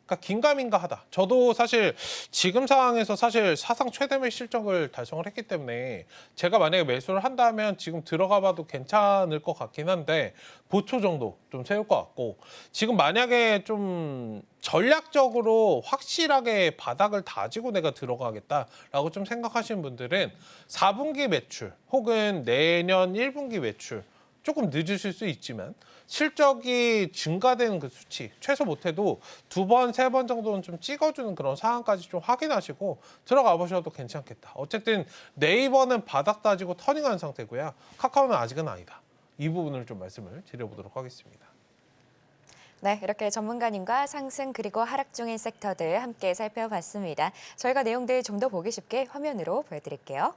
C: 그러니까 긴가민가하다. 저도 사실 지금 상황에서 사실 사상 최대 매 실적을 달성을 했기 때문에 제가 만약에 매수를 한다면 지금 들어가봐도 괜찮을 것 같긴 한데 보초 정도 좀 세울 것 같고 지금 만약에 좀 전략적으로 확실하게 바닥을 다지고 내가 들어가겠다라고 좀 생각하시는 분들은 4분기 매출 혹은 내년 1분기 매출 조금 늦으실 수 있지만 실적이 증가되는 그 수치 최소 못해도 2번, 3번 정도는 좀 찍어주는 그런 상황까지 좀 확인하시고 들어가 보셔도 괜찮겠다. 어쨌든 네이버는 바닥 따지고 터닝한 상태고요. 카카오는 아직은 아니다. 이 부분을 좀 말씀을 드려보도록 하겠습니다.
B: 네, 이렇게 전문가님과 상승 그리고 하락 중인 섹터들 함께 살펴봤습니다. 저희가 내용들 좀 더 보기 쉽게 화면으로 보여드릴게요.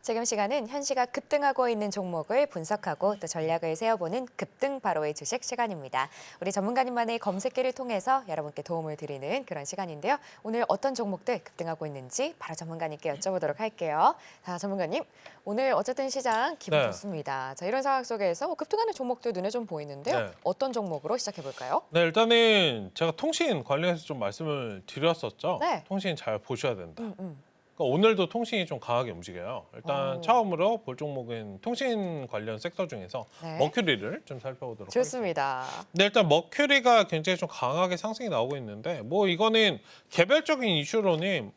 B: 지금 시간은 현시가 급등하고 있는 종목을 분석하고 또 전략을 세워보는 급등 바로의 주식 시간입니다. 우리 전문가님만의 검색기를 통해서 여러분께 도움을 드리는 그런 시간인데요. 오늘 어떤 종목들 급등하고 있는지 바로 전문가님께 여쭤보도록 할게요. 자, 전문가님, 오늘 어쨌든 시장 기분
C: 네.
B: 좋습니다. 자, 이런 상황 속에서 급등하는 종목들 눈에 좀 보이는데요.
C: 네.
B: 어떤 종목으로 시작해볼까요?
C: 네, 일단은 제가 통신 관련해서 좀 말씀을 드렸었죠.
B: 네.
C: 통신 잘 보셔야 된다.
B: 음.
C: 그러니까 오늘도 통신이 좀 강하게 움직여요. 일단 처음으로 볼 종목은 통신 관련 섹터 중에서
B: 네.
C: 머큐리를 좀 살펴보도록 하겠습니다.
B: 좋습니다.
C: 네, 일단 머큐리가 굉장히 좀 강하게 상승이 나오고 있는데 뭐 이거는 개별적인 이슈로는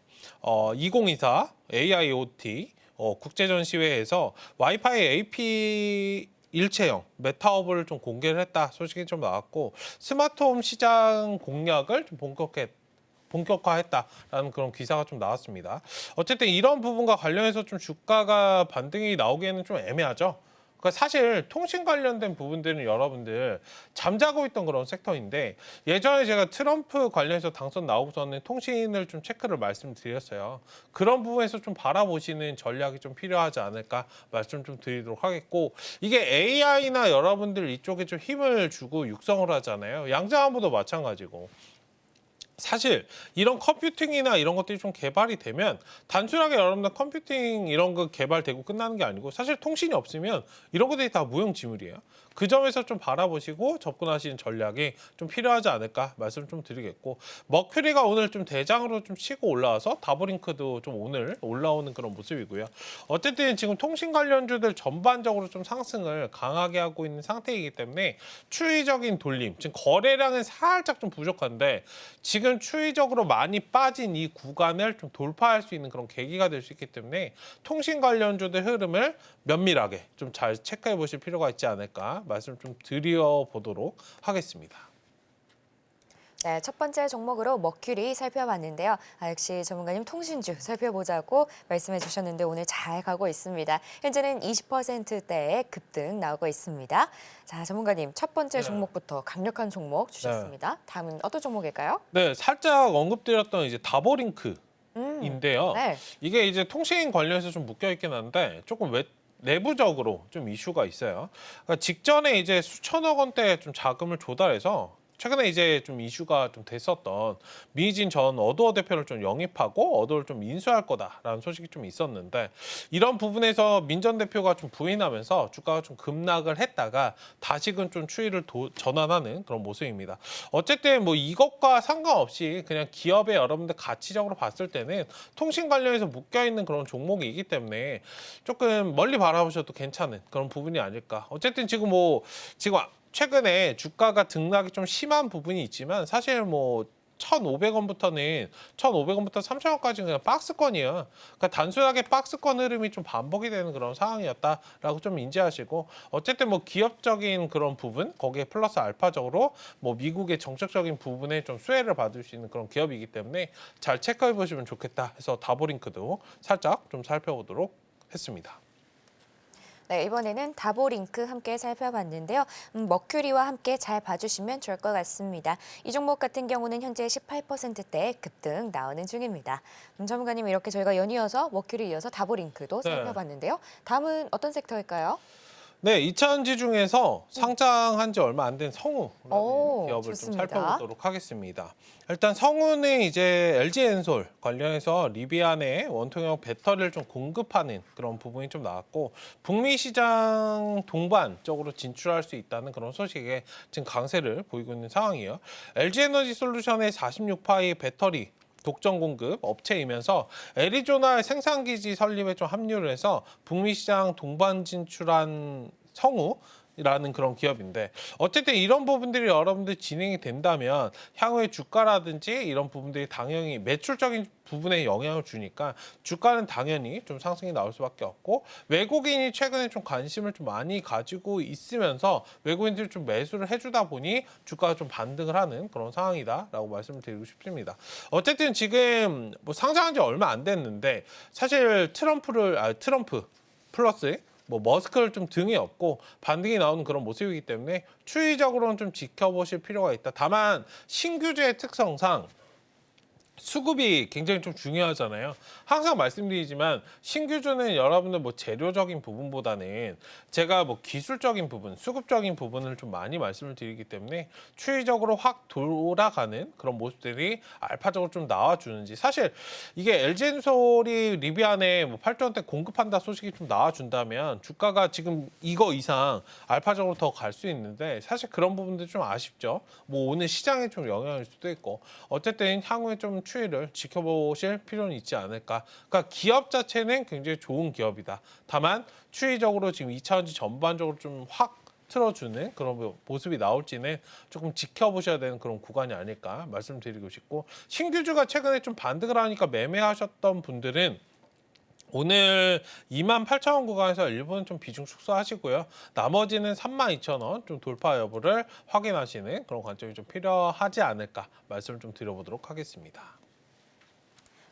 C: 2024 AIoT 국제전시회에서 와이파이 AP 일체형 메타허브를 좀 공개를 했다 소식이 좀 나왔고 스마트홈 시장 공략을 좀 본격화했다라는 그런 기사가 좀 나왔습니다. 어쨌든 이런 부분과 관련해서 좀 주가가 반등이 나오기에는 좀 애매하죠. 그러니까 사실 통신 관련된 부분들은 여러분들 잠자고 있던 그런 섹터인데 예전에 제가 트럼프 관련해서 당선 나오고서는 통신을 좀 체크를 말씀드렸어요. 그런 부분에서 좀 바라보시는 전략이 좀 필요하지 않을까 말씀 좀 드리도록 하겠고 이게 AI나 여러분들 이쪽에 좀 힘을 주고 육성을 하잖아요. 양자안보도 마찬가지고. 사실 이런 컴퓨팅이나 이런 것들이 좀 개발이 되면 단순하게 여러분들 컴퓨팅 이런 거 개발되고 끝나는 게 아니고 사실 통신이 없으면 이런 것들이 다 무용지물이에요. 그 점에서 좀 바라보시고 접근하시는 전략이 좀 필요하지 않을까 말씀 좀 드리겠고, 머큐리가 오늘 좀 대장으로 좀 치고 올라와서 다보링크도 좀 오늘 올라오는 그런 모습이고요. 어쨌든 지금 통신 관련주들 전반적으로 좀 상승을 강하게 하고 있는 상태이기 때문에 추이적인 돌림, 지금 거래량은 살짝 좀 부족한데 지금 추이적으로 많이 빠진 이 구간을 좀 돌파할 수 있는 그런 계기가 될 수 있기 때문에 통신 관련주들 흐름을 면밀하게 좀 잘 체크해 보실 필요가 있지 않을까 말씀 좀 드려보도록 하겠습니다.
B: 네, 첫 번째 종목으로 머큐리 살펴봤는데요. 역시 전문가님 통신주 살펴보자고 말씀해 주셨는데 오늘 잘 가고 있습니다. 현재는 20%대의 급등 나오고 있습니다. 자, 전문가님 첫 번째 종목부터 강력한 종목 주셨습니다. 다음은 어떤 종목일까요?
C: 네, 살짝 언급드렸던 이제 다보링크. 인데요.
B: 네.
C: 이게 이제 통신 관련해서 좀 묶여 있긴 한데 조금 내부적으로 좀 이슈가 있어요. 그러니까 직전에 이제 수천억 원대 좀 자금을 조달해서 최근에 이제 좀 이슈가 좀 됐었던 미진 전 어도어 대표를 좀 영입하고 어도어를 좀 인수할 거다라는 소식이 좀 있었는데, 이런 부분에서 민 전 대표가 좀 부인하면서 주가가 좀 급락을 했다가 다시금 좀 추이를 전환하는 그런 모습입니다. 어쨌든 뭐 이것과 상관없이 그냥 기업의 여러분들 가치적으로 봤을 때는 통신 관련해서 묶여 있는 그런 종목이기 때문에 조금 멀리 바라보셔도 괜찮은 그런 부분이 아닐까. 어쨌든 지금 최근에 주가가 등락이 좀 심한 부분이 있지만 사실 뭐 1,500원부터는 1,500원부터 3,000원까지는 그냥 박스권이에요. 그러니까 단순하게 박스권 흐름이 좀 반복이 되는 그런 상황이었다라고 좀 인지하시고, 어쨌든 뭐 기업적인 그런 부분, 거기에 플러스 알파적으로 뭐 미국의 정책적인 부분에 좀 수혜를 받을 수 있는 그런 기업이기 때문에 잘 체크해 보시면 좋겠다 해서 다보링크도 살짝 좀 살펴보도록 했습니다.
B: 네, 이번에는 다보링크 함께 살펴봤는데요. 머큐리와 함께 잘 봐주시면 좋을 것 같습니다. 이 종목 같은 경우는 현재 18%대 급등 나오는 중입니다. 전문가님, 이렇게 저희가 연이어서 머큐리 이어서 다보링크도 살펴봤는데요. 다음은 어떤 섹터일까요?
C: 네, 2차전지 중에서 상장한 지 얼마 안 된 성우라는 기업을
B: 좋습니다.
C: 좀 살펴보도록 하겠습니다. 일단 성우는 이제 LG엔솔 관련해서 리비안에 원통형 배터리를 좀 공급하는 그런 부분이 좀 나왔고, 북미 시장 동반 쪽으로 진출할 수 있다는 그런 소식에 지금 강세를 보이고 있는 상황이에요. LG에너지 솔루션의 46파이 배터리 독점 공급 업체이면서 애리조나 생산기지 설립에 좀 합류를 해서 북미 시장 동반 진출한 성우라는 그런 기업인데, 어쨌든 이런 부분들이 여러분들 진행이 된다면 향후에 주가라든지 이런 부분들이 당연히 매출적인 부분에 영향을 주니까 주가는 당연히 좀 상승이 나올 수밖에 없고, 외국인이 최근에 좀 관심을 좀 많이 가지고 있으면서 외국인들이 좀 매수를 해주다 보니 주가가 좀 반등을 하는 그런 상황이다라고 말씀을 드리고 싶습니다. 어쨌든 지금 뭐 상장한 지 얼마 안 됐는데 사실 트럼프 플러스 뭐 머스크를 좀 등에 업고 반등이 나오는 그런 모습이기 때문에 추이적으로는 좀 지켜보실 필요가 있다. 다만 신규주의 특성상 수급이 굉장히 좀 중요하잖아요. 항상 말씀드리지만 신규주는 여러분들 뭐 재료적인 부분보다는 제가 뭐 기술적인 부분, 수급적인 부분을 좀 많이 말씀을 드리기 때문에 추이적으로 확 돌아가는 그런 모습들이 알파적으로 좀 나와주는지, 사실 이게 LG엔솔이 리비안에 뭐 8조원대 공급한다 소식이 좀 나와준다면 주가가 지금 이거 이상 알파적으로 더 갈 수 있는데 사실 그런 부분들 좀 아쉽죠. 뭐 오늘 시장에 좀 영향일 수도 있고, 어쨌든 향후에 좀 추이를 지켜보실 필요는 있지 않을까. 그러니까 기업 자체는 굉장히 좋은 기업이다. 다만 추이적으로 지금 2차전지 전반적으로 좀 확 틀어주는 그런 모습이 나올지는 조금 지켜보셔야 되는 그런 구간이 아닐까 말씀드리고 싶고, 신규주가 최근에 좀 반등을 하니까 매매하셨던 분들은 오늘 28,000원 구간에서 일부는 좀 비중 축소하시고요. 나머지는 32,000원 좀 돌파 여부를 확인하시는 그런 관점이 좀 필요하지 않을까 말씀을 좀 드려보도록 하겠습니다.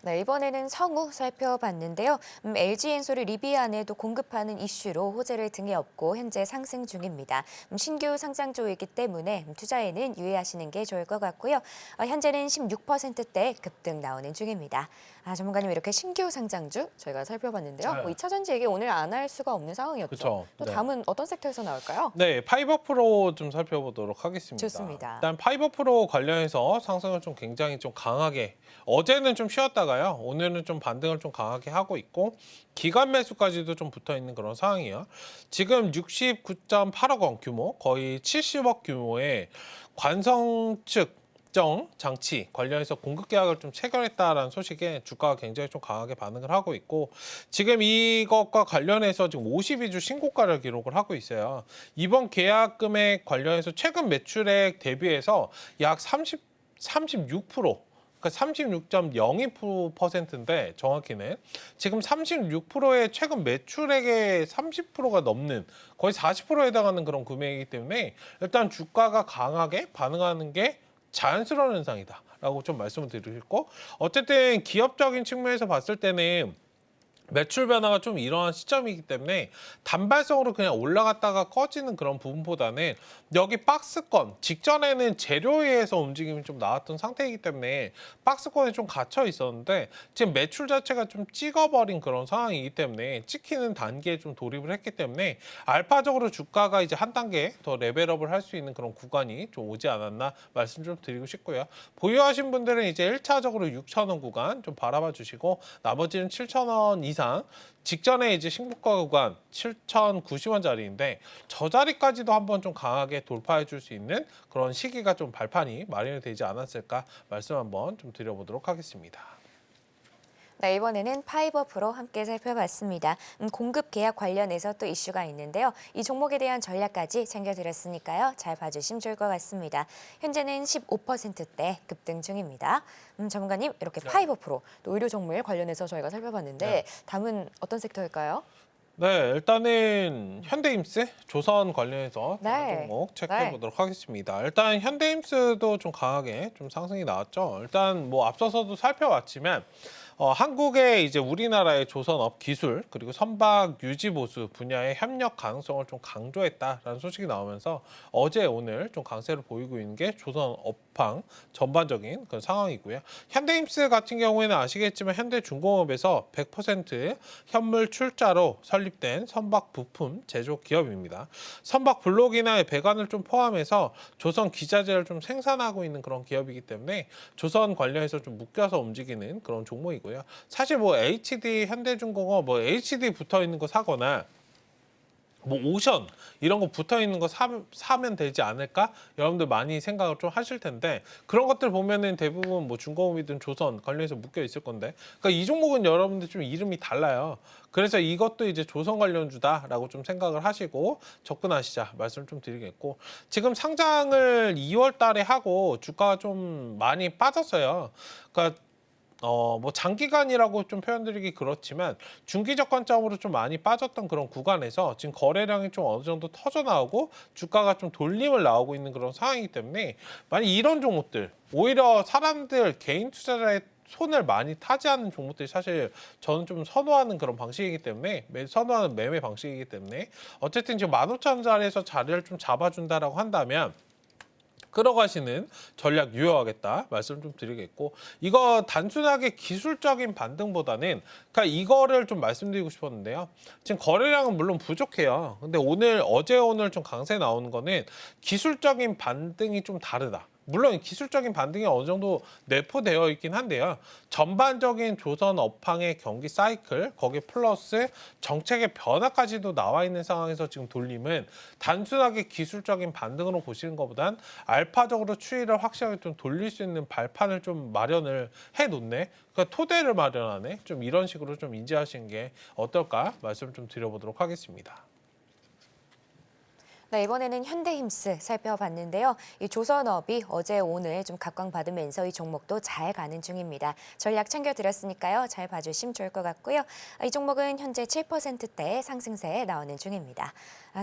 B: 네, 이번에는 성우 살펴봤는데요. LG엔솔이 리비안에도 공급하는 이슈로 호재를 등에 업고 현재 상승 중입니다. 신규 상장주이기 때문에 투자에는 유의하시는 게 좋을 것 같고요. 현재는 16%대 급등 나오는 중입니다. 전문가님, 이렇게 신규 상장주 저희가 살펴봤는데요. 뭐 2차전지 얘기 오늘 안 할 수가 없는 상황이었죠.
C: 그쵸.
B: 또 다음은 어떤 섹터에서 나올까요?
C: 네, 파이버 프로 좀 살펴보도록 하겠습니다.
B: 좋습니다.
C: 일단 파이버 프로 관련해서 상승을 좀 굉장히 좀 강하게, 어제는 좀 쉬었다가 자체가요. 오늘은 좀 반등을 좀 강하게 하고 있고 기관 매수까지도 좀 붙어 있는 그런 상황이에요. 지금 69.8억 원 규모, 거의 70억 규모의 관성 측 정 장치 관련해서 공급 계약을 좀 체결했다라는 소식에 주가가 굉장히 좀 강하게 반응을 하고 있고 지금 이것과 관련해서 지금 52주 신고가를 기록을 하고 있어요. 이번 계약 금액 관련해서 최근 매출액 대비해서 약 36%, 그러니까 36.02%인데 정확히는 지금 36%의 최근 매출액의 30%가 넘는 거의 40%에 해당하는 그런 금액이기 때문에 일단 주가가 강하게 반응하는 게 자연스러운 현상이다라고 좀 말씀을 드리고 어쨌든 기업적인 측면에서 봤을 때는 매출 변화가 좀 일어난 시점이기 때문에 단발성으로 그냥 올라갔다가 꺼지는 그런 부분보다는 여기 박스권 직전에는 재료에 의해서 움직임이 좀 나왔던 상태이기 때문에 박스권에 좀 갇혀 있었는데 지금 매출 자체가 좀 찍어버린 그런 상황이기 때문에 찍히는 단계에 좀 돌입을 했기 때문에 알파적으로 주가가 이제 한 단계 더 레벨업을 할 수 있는 그런 구간이 좀 오지 않았나 말씀 좀 드리고 싶고요. 보유하신 분들은 이제 1차적으로 6,000원 구간 좀 바라봐 주시고 나머지는 7,000원 이상 직전에 이제 신고가 구간 7,090원짜리인데 저 자리까지도 한번 좀 강하게 돌파해 줄 수 있는 그런 시기가 좀 발판이 마련이 되지 않았을까 말씀 한번 좀 드려보도록 하겠습니다.
B: 네, 이번에는 파이버프로 함께 살펴봤습니다. 공급 계약 관련해서 또 이슈가 있는데요. 이 종목에 대한 전략까지 챙겨드렸으니까요. 잘 봐주시면 좋을 것 같습니다. 현재는 15%대 급등 중입니다. 전문가님, 이렇게 파이버프로 또 의료 종목 관련해서 저희가 살펴봤는데 다음은 어떤 섹터일까요?
C: 네, 일단은 현대임스, 조선 관련해서
B: 네.
C: 종목 체크해 보도록 하겠습니다. 일단 현대임스도 좀 강하게 좀 상승이 나왔죠. 일단 뭐 앞서서도 살펴봤지만 한국의 이제 우리나라의 조선업 기술 그리고 선박 유지 보수 분야의 협력 가능성을 좀 강조했다라는 소식이 나오면서 어제 오늘 좀 강세를 보이고 있는 게 조선업황 전반적인 그런 상황이고요. 현대임스 같은 경우에는 아시겠지만 현대중공업에서 100% 현물 출자로 설립된 선박 부품 제조 기업입니다. 선박 블록이나 배관을 좀 포함해서 조선 기자재를 좀 생산하고 있는 그런 기업이기 때문에 조선 관련해서 좀 묶여서 움직이는 그런 종목이고요. 사실 뭐 HD, 현대중공업, 뭐 HD 붙어 있는 거 사거나 뭐 오션 이런 거 붙어 있는 거 사면 되지 않을까? 여러분들 많이 생각을 좀 하실 텐데 그런 것들 보면은 대부분 뭐 중공업이든 조선 관련해서 묶여 있을 건데 그러니까 이 종목은 여러분들 좀 이름이 달라요. 그래서 이것도 이제 조선 관련주다라고 좀 생각을 하시고 접근하시자 말씀을 좀 드리겠고 지금 상장을 2월 달에 하고 주가가 좀 많이 빠졌어요. 그러니까 뭐 장기간이라고 좀 표현드리기 그렇지만 중기적 관점으로 좀 많이 빠졌던 그런 구간에서 지금 거래량이 좀 어느 정도 터져 나오고 주가가 좀 돌림을 나오고 있는 그런 상황이기 때문에 만약 이런 종목들 오히려 사람들 개인 투자자의 손을 많이 타지 않는 종목들이 사실 저는 좀 선호하는 그런 방식이기 때문에 선호하는 매매 방식이기 때문에 어쨌든 지금 15,000원짜리에서 자리를 좀 잡아준다라고 한다면 끌어가시는 전략 유효하겠다 말씀 좀 드리겠고 이거 단순하게 기술적인 반등보다는 그러니까 이거를 좀 말씀드리고 싶었는데요. 지금 거래량은 물론 부족해요. 근데 어제 오늘 좀 강세 나오는 거는 기술적인 반등이 좀 다르다. 물론 기술적인 반등이 어느 정도 내포되어 있긴 한데요. 전반적인 조선 업황의 경기 사이클, 거기에 플러스 정책의 변화까지도 나와 있는 상황에서 지금 돌림은 단순하게 기술적인 반등으로 보시는 것보단 알파적으로 추이를 확실하게 좀 돌릴 수 있는 발판을 좀 마련을 해놓네. 그러니까 토대를 마련하네. 좀 이런 식으로 좀 인지하시는 게 어떨까 말씀 좀 드려보도록 하겠습니다.
B: 네, 이번에는 현대힘스 살펴봤는데요. 이 조선업이 어제 오늘 좀 각광받으면서 이 종목도 잘 가는 중입니다. 전략 챙겨드렸으니까요. 잘 봐주시면 좋을 것 같고요. 이 종목은 현재 7%대 상승세에 나오는 중입니다.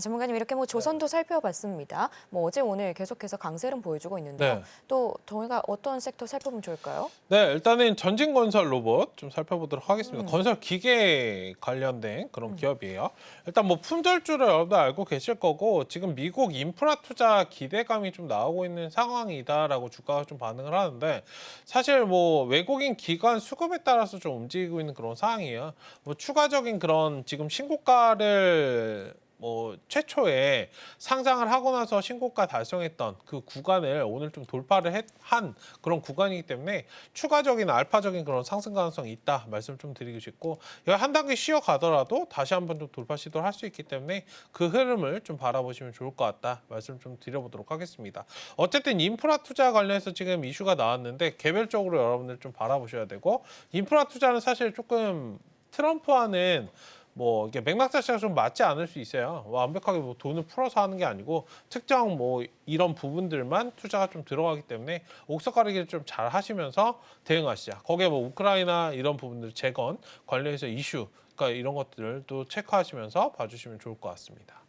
B: 전문가님 이렇게 뭐 조선도 살펴봤습니다. 뭐 어제 오늘 계속해서 강세를 보여주고 있는데요.
C: 네.
B: 또 저희가 어떤 섹터 살펴보면 좋을까요?
C: 네, 일단은 전진건설 로봇 좀 살펴보도록 하겠습니다. 건설 기계 관련된 그런 기업이에요. 일단 뭐 품절주를 여러분들 알고 계실 거고 지금 미국 인프라 투자 기대감이 좀 나오고 있는 상황이다라고 주가가 좀 반응을 하는데 사실 뭐 외국인 기관 수급에 따라서 좀 움직이고 있는 그런 상황이에요. 뭐 추가적인 그런 지금 신고가를 뭐 최초에 상장을 하고 나서 신고가 달성했던 그 구간을 오늘 좀 돌파를 한 그런 구간이기 때문에 추가적인 알파적인 그런 상승 가능성이 있다 말씀 좀 드리고 싶고, 여기 한 단계 쉬어가더라도 다시 한번 좀 돌파 시도를 할 수 있기 때문에 그 흐름을 좀 바라보시면 좋을 것 같다 말씀 좀 드려보도록 하겠습니다. 어쨌든 인프라 투자 관련해서 지금 이슈가 나왔는데 개별적으로 여러분들 좀 바라보셔야 되고, 인프라 투자는 사실 조금 트럼프와는 뭐 이게 맥락 자체가 좀 맞지 않을 수 있어요. 완벽하게 뭐 돈을 풀어서 하는 게 아니고 특정 뭐 이런 부분들만 투자가 좀 들어가기 때문에 옥석 가리기를 좀 잘 하시면서 대응하시자. 거기에 뭐 우크라이나 이런 부분들 재건 관련해서 이슈, 그러니까 이런 것들도 체크하시면서 봐주시면 좋을 것 같습니다.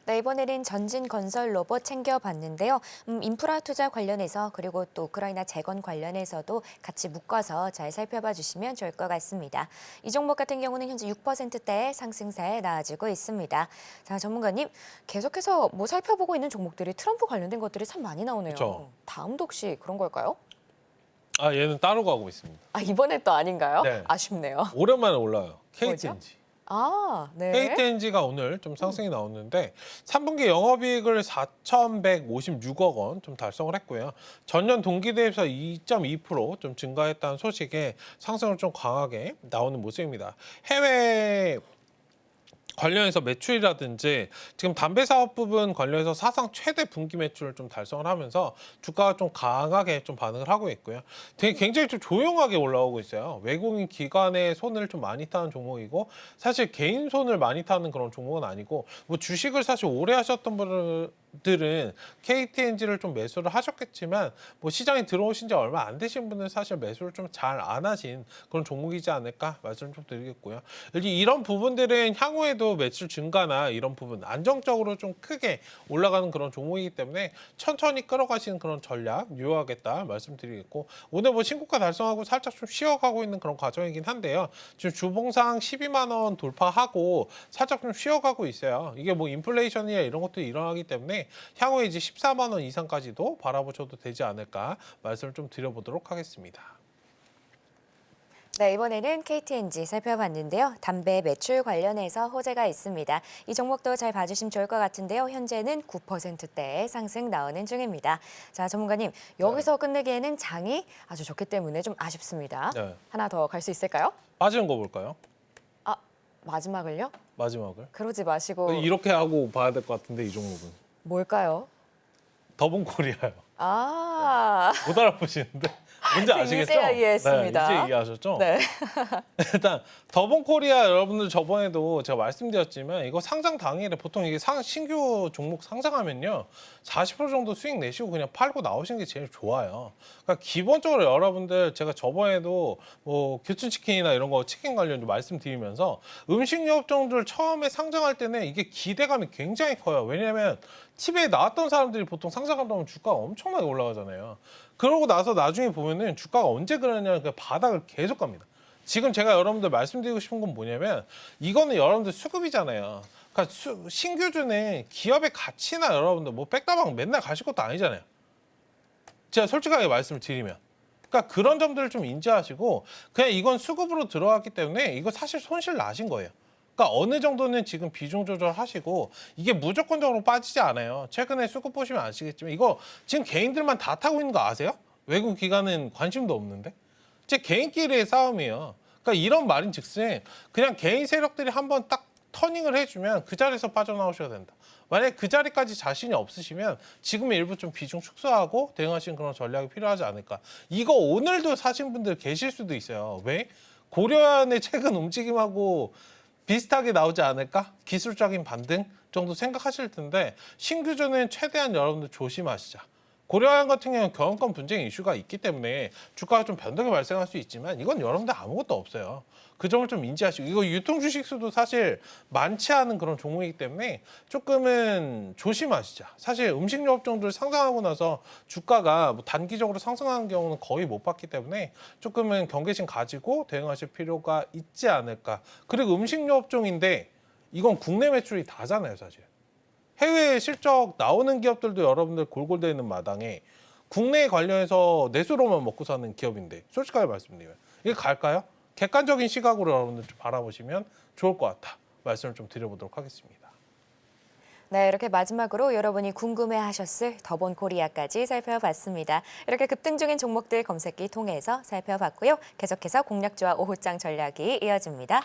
B: 네, 이번에는 전진 건설 로봇 챙겨봤는데요. 인프라 투자 관련해서 그리고 또 우크라이나 재건 관련해서도 같이 묶어서 잘 살펴봐 주시면 좋을 것 같습니다. 이 종목 같은 경우는 현재 6%대의 상승세에 나아지고 있습니다. 자, 전문가님, 계속해서 뭐 살펴보고 있는 종목들이 트럼프 관련된 것들이 참 많이 나오네요.
C: 그렇죠.
B: 다음도 혹시 그런 걸까요?
C: 아, 얘는 따로 가고 있습니다.
B: 아, 이번에 또 아닌가요?
C: 네.
B: 아쉽네요.
C: 오랜만에 올라요.
B: 뭐죠?
C: KTNG.
B: 아, 네.
C: KTNG가 오늘 좀 상승이 나왔는데 3분기 영업이익을 4,156억 원 좀 달성을 했고요. 전년 동기 대비해서 2.2%좀 증가했다는 소식에 상승을 좀 강하게 나오는 모습입니다. 해외 관련해서 매출이라든지 지금 담배 사업 부분 관련해서 사상 최대 분기 매출을 좀 달성을 하면서 주가가 좀 강하게 좀 반응을 하고 있고요. 되게 굉장히 좀 조용하게 올라오고 있어요. 외국인 기관의 손을 좀 많이 타는 종목이고, 사실 개인 손을 많이 타는 그런 종목은 아니고, 뭐 주식을 사실 오래 하셨던 분들은 KTNG를 좀 매수를 하셨겠지만, 뭐 시장에 들어오신 지 얼마 안 되신 분은 사실 매수를 좀 잘 안 하신 그런 종목이지 않을까 말씀 좀 드리겠고요. 이런 부분들은 향후에도 매출 증가나 이런 부분 안정적으로 좀 크게 올라가는 그런 종목이기 때문에 천천히 끌어가시는 그런 전략 유효하겠다 말씀드리겠고, 오늘 뭐 신고가 달성하고 살짝 좀 쉬어가고 있는 그런 과정이긴 한데요. 지금 주봉상 12만 원 돌파하고 살짝 좀 쉬어가고 있어요. 이게 뭐 인플레이션이나 이런 것도 일어나기 때문에 향후에 이제 14만 원 이상까지도 바라보셔도 되지 않을까 말씀을 좀 드려보도록 하겠습니다.
B: 네, 이번에는 KTNG 살펴봤는데요. 담배 매출 관련해서 호재가 있습니다. 이 종목도 잘 봐주시면 좋을 것 같은데요. 현재는 9%대의 상승 나오는 중입니다. 자, 전문가님, 여기서 끝내기에는 장이 아주 좋기 때문에 좀 아쉽습니다.
C: 네.
B: 하나 더 갈 수 있을까요?
C: 빠지는 거 볼까요?
B: 아, 마지막을요?
C: 마지막을.
B: 그러지 마시고
C: 이렇게 하고 봐야 될 것 같은데 이 종목은.
B: 뭘까요?
C: 더본코리아요.
B: 아,
C: 못 알아보시는데 뭔지 아시겠죠?
B: 이제야 이해했습니다.
C: 네, 이제 이해하셨죠?
B: 네.
C: 일단 더본코리아 여러분들 저번에도 제가 말씀드렸지만 이거 상장 당일에 보통 이게 신규 종목 상장하면요 40% 정도 수익 내시고 그냥 팔고 나오시는 게 제일 좋아요. 그러니까 기본적으로 여러분들 제가 저번에도 뭐 교촌치킨이나 이런 거 치킨 관련 말씀드리면서 음식료업종들 처음에 상장할 때는 이게 기대감이 굉장히 커요. 왜냐하면 TV에 나왔던 사람들이 보통 상장한다면 주가가 엄청나게 올라가잖아요. 그러고 나서 나중에 보면은 주가가 언제 그러냐면 그 바닥을 계속 갑니다. 지금 제가 여러분들 말씀드리고 싶은 건 뭐냐면 이거는 여러분들 수급이잖아요. 그러니까 신규주는 기업의 가치나 여러분들 뭐 백다방 맨날 가실 것도 아니잖아요. 제가 솔직하게 말씀을 드리면. 그러니까 그런 점들을 좀 인지하시고 그냥 이건 수급으로 들어왔기 때문에 이거 사실 손실 나신 거예요. 그러니까 어느 정도는 지금 비중 조절하시고 이게 무조건적으로 빠지지 않아요. 최근에 수급 보시면 아시겠지만 이거 지금 개인들만 다 타고 있는 거 아세요? 외국 기관은 관심도 없는데. 제 개인끼리의 싸움이에요. 그러니까 이런 말인즉슨 그냥 개인 세력들이 한번 딱 터닝을 해주면 그 자리에서 빠져나오셔야 된다. 만약에 그 자리까지 자신이 없으시면 지금의 일부 좀 비중 축소하고 대응하시는 그런 전략이 필요하지 않을까. 이거 오늘도 사신 분들 계실 수도 있어요. 왜? 고려안의 최근 움직임하고 비슷하게 나오지 않을까? 기술적인 반등 정도 생각하실 텐데 신규주는 최대한 여러분들 조심하시자. 고려안 같은 경우는 경영권 분쟁 이슈가 있기 때문에 주가가 좀 변동이 발생할 수 있지만 이건 여러분들 아무것도 없어요. 그 점을 좀 인지하시고 이거 유통 주식 수도 사실 많지 않은 그런 종목이기 때문에 조금은 조심하시자. 사실 음식료 업종들 상장하고 나서 주가가 뭐 단기적으로 상승하는 경우는 거의 못 봤기 때문에 조금은 경계심 가지고 대응하실 필요가 있지 않을까. 그리고 음식료 업종인데 이건 국내 매출이 다잖아요, 사실. 해외 실적 나오는 기업들도 여러분들 골골대는 마당에 국내에 관련해서 내수로만 먹고 사는 기업인데 솔직하게 말씀드리면 이게 갈까요? 객관적인 시각으로 여러분들 좀 바라보시면 좋을 것 같다 말씀을 좀 드려보도록 하겠습니다.
B: 네, 이렇게 마지막으로 여러분이 궁금해하셨을 더본 코리아까지 살펴봤습니다. 이렇게 급등 중인 종목들 검색기 통해서 살펴봤고요. 계속해서 공략주와 오후장 전략이 이어집니다.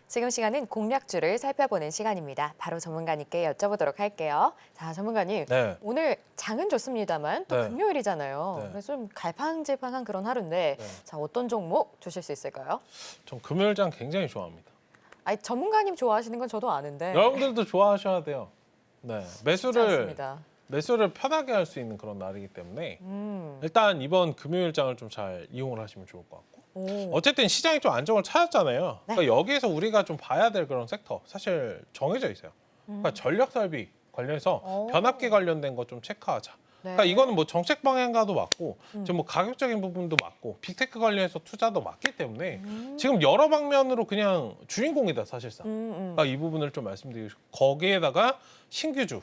B: 지금 시간은 공략주를 살펴보는 시간입니다. 바로 전문가님께 여쭤보도록 할게요. 자, 전문가님.
C: 네.
B: 오늘 장은 좋습니다만 또
C: 네.
B: 금요일이잖아요.
C: 네.
B: 그래서 좀 갈팡질팡한 그런 하루인데
C: 네.
B: 자, 어떤 종목 주실 수 있을까요?
C: 전 금요일장 굉장히 좋아합니다.
B: 아니, 전문가님 좋아하시는 건 저도 아는데.
C: 여러분들도 좋아하셔야 돼요. 네,
B: 쉽지 않습니다.
C: 매수를 편하게 할 수 있는 그런 날이기 때문에
B: 음.
C: 일단 이번 금요일장을 좀 잘 이용을 하시면 좋을 것 같고.
B: 오.
C: 어쨌든 시장이 좀 안정을 찾았잖아요.
B: 네.
C: 그러니까 여기에서 우리가 좀 봐야 될 그런 섹터 사실 정해져 있어요. 그러니까 전력 설비 관련해서
B: 오.
C: 변압기 관련된 거 좀 체크하자.
B: 네.
C: 그러니까 이거는 뭐 정책 방향과도 맞고
B: 음.
C: 지금 뭐 가격적인 부분도 맞고 빅테크 관련해서 투자도 맞기 때문에 지금 여러 방면으로 그냥 주인공이다 사실상. 그러니까 이 부분을 좀 말씀드리고 싶고 거기에다가 신규주.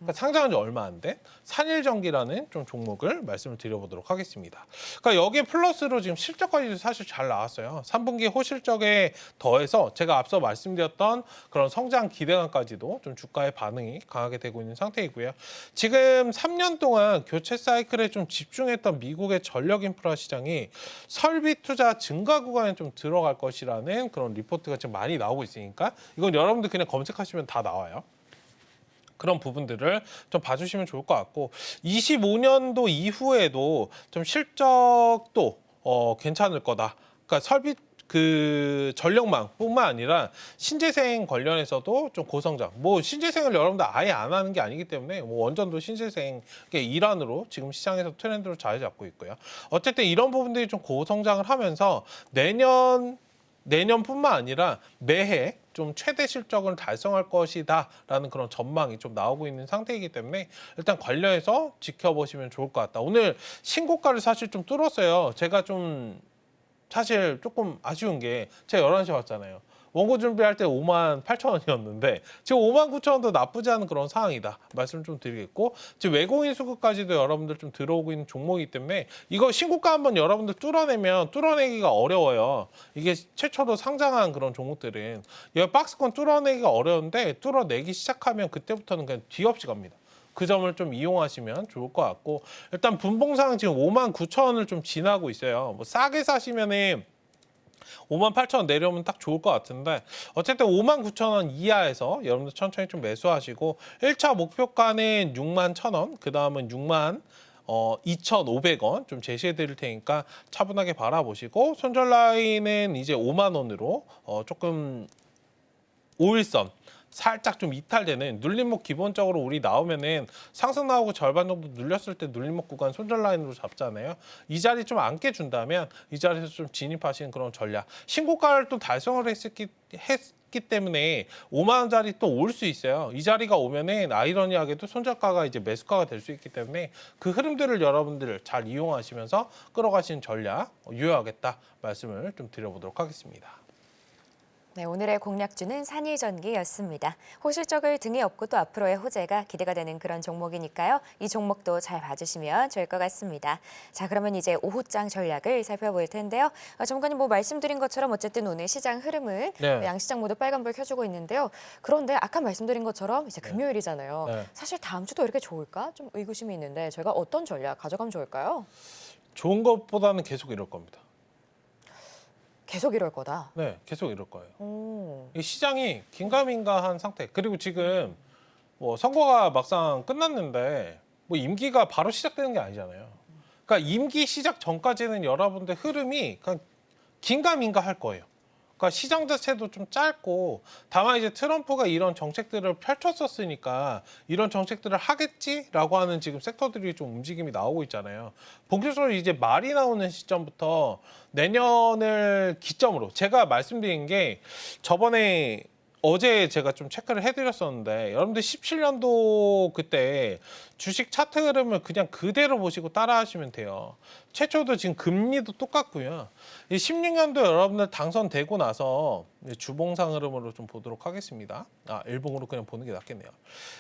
C: 그러니까 상장한 지 얼마 안 된 산일전기라는 좀 종목을 말씀을 드려보도록 하겠습니다. 그러니까 여기에 플러스로 지금 실적까지도 사실 잘 나왔어요. 3분기 호실적에 더해서 제가 앞서 말씀드렸던 그런 성장 기대감까지도 좀 주가의 반응이 강하게 되고 있는 상태이고요. 지금 3년 동안 교체 사이클에 좀 집중했던 미국의 전력 인프라 시장이 설비 투자 증가 구간에 좀 들어갈 것이라는 그런 리포트가 지금 많이 나오고 있으니까 이건 여러분들 그냥 검색하시면 다 나와요. 그런 부분들을 좀 봐주시면 좋을 것 같고 25년도 이후에도 좀 실적도 괜찮을 거다. 그러니까 설비 그 전력망뿐만 아니라 신재생 관련해서도 좀 고성장. 뭐 신재생을 여러분들 아예 안 하는 게 아니기 때문에 뭐 원전도 신재생의 일환으로 지금 시장에서 트렌드로 자리 잡고 있고요. 어쨌든 이런 부분들이 좀 고성장을 하면서 내년뿐만 아니라 매해 좀 최대 실적을 달성할 것이다라는 그런 전망이 좀 나오고 있는 상태이기 때문에 일단 관련해서 지켜보시면 좋을 것 같다. 오늘 신고가를 사실 좀 뚫었어요. 제가 좀 사실 조금 아쉬운 게 제가 11시에 왔잖아요. 원고 준비할 때 58,000원이었는데 지금 59,000원도 나쁘지 않은 그런 상황이다. 말씀 좀 드리겠고 지금 외국인 수급까지도 여러분들 좀 들어오고 있는 종목이기 때문에 이거 신고가 한번 여러분들 뚫어내면 뚫어내기가 어려워요. 이게 최초로 상장한 그런 종목들은 여기 박스권 뚫어내기가 어려운데 뚫어내기 시작하면 그때부터는 그냥 뒤없이 갑니다. 그 점을 좀 이용하시면 좋을 것 같고 일단 분봉상 지금 59,000원을 좀 지나고 있어요. 뭐 싸게 사시면은 58,000원 내려오면 딱 좋을 것 같은데 어쨌든 59,000원 이하에서 여러분들 천천히 좀 매수하시고 1차 목표가는 61,000원 그 다음은 62,500원 좀 제시해 드릴 테니까 차분하게 바라보시고 손절 라인은 이제 5만 원으로 조금 5일선 살짝 좀 이탈되는 눌림목 기본적으로 우리 나오면은 상승 나오고 절반 정도 눌렸을 때 눌림목 구간 손절 라인으로 잡잖아요. 이 자리 좀 안 깨준다면 이 자리에서 좀 진입하시는 그런 전략. 신고가를 또 달성을 했기 때문에 5만 원짜리 또 올 수 있어요. 이 자리가 오면은 아이러니하게도 손절가가 이제 매수가가 될 수 있기 때문에 그 흐름들을 여러분들 잘 이용하시면서 끌어가시는 전략 유효하겠다 말씀을 좀 드려보도록 하겠습니다.
B: 네, 오늘의 공략주는 산일전기였습니다. 호실적을 등에 업고 또 앞으로의 호재가 기대가 되는 그런 종목이니까요. 이 종목도 잘 봐주시면 좋을 것 같습니다. 자, 그러면 이제 오후장 전략을 살펴볼 텐데요. 전문가님 뭐 말씀드린 것처럼 어쨌든 오늘 시장 흐름은
C: 네.
B: 양시장 모두 빨간불 켜주고 있는데요. 그런데 아까 말씀드린 것처럼 이제 금요일이잖아요.
C: 네.
B: 사실 다음 주도 이렇게 좋을까? 좀 의구심이 있는데 저희가 어떤 전략 가져가면 좋을까요?
C: 좋은 것보다는 계속 이럴 겁니다.
B: 계속 이럴 거다.
C: 네, 계속 이럴 거예요.
B: 오.
C: 이 시장이 긴가민가한 상태. 그리고 지금 뭐 선거가 막상 끝났는데 뭐 임기가 바로 시작되는 게 아니잖아요. 그러니까 임기 시작 전까지는 여러분들 흐름이 그냥 긴가민가 할 거예요. 그러니까 시장 자체도 좀 짧고 다만 이제 트럼프가 이런 정책들을 펼쳤었으니까 이런 정책들을 하겠지라고 하는 지금 섹터들이 좀 움직임이 나오고 있잖아요. 본격적으로 이제 말이 나오는 시점부터 내년을 기점으로 제가 말씀드린 게 저번에 어제 제가 좀 체크를 해드렸었는데 여러분들 17년도 그때 주식 차트 흐름을 그냥 그대로 보시고 따라하시면 돼요. 최초도 지금 금리도 똑같고요. 이 16년도 여러분들 당선되고 나서 주봉상 흐름으로 좀 보도록 하겠습니다. 일봉으로 그냥 보는 게 낫겠네요.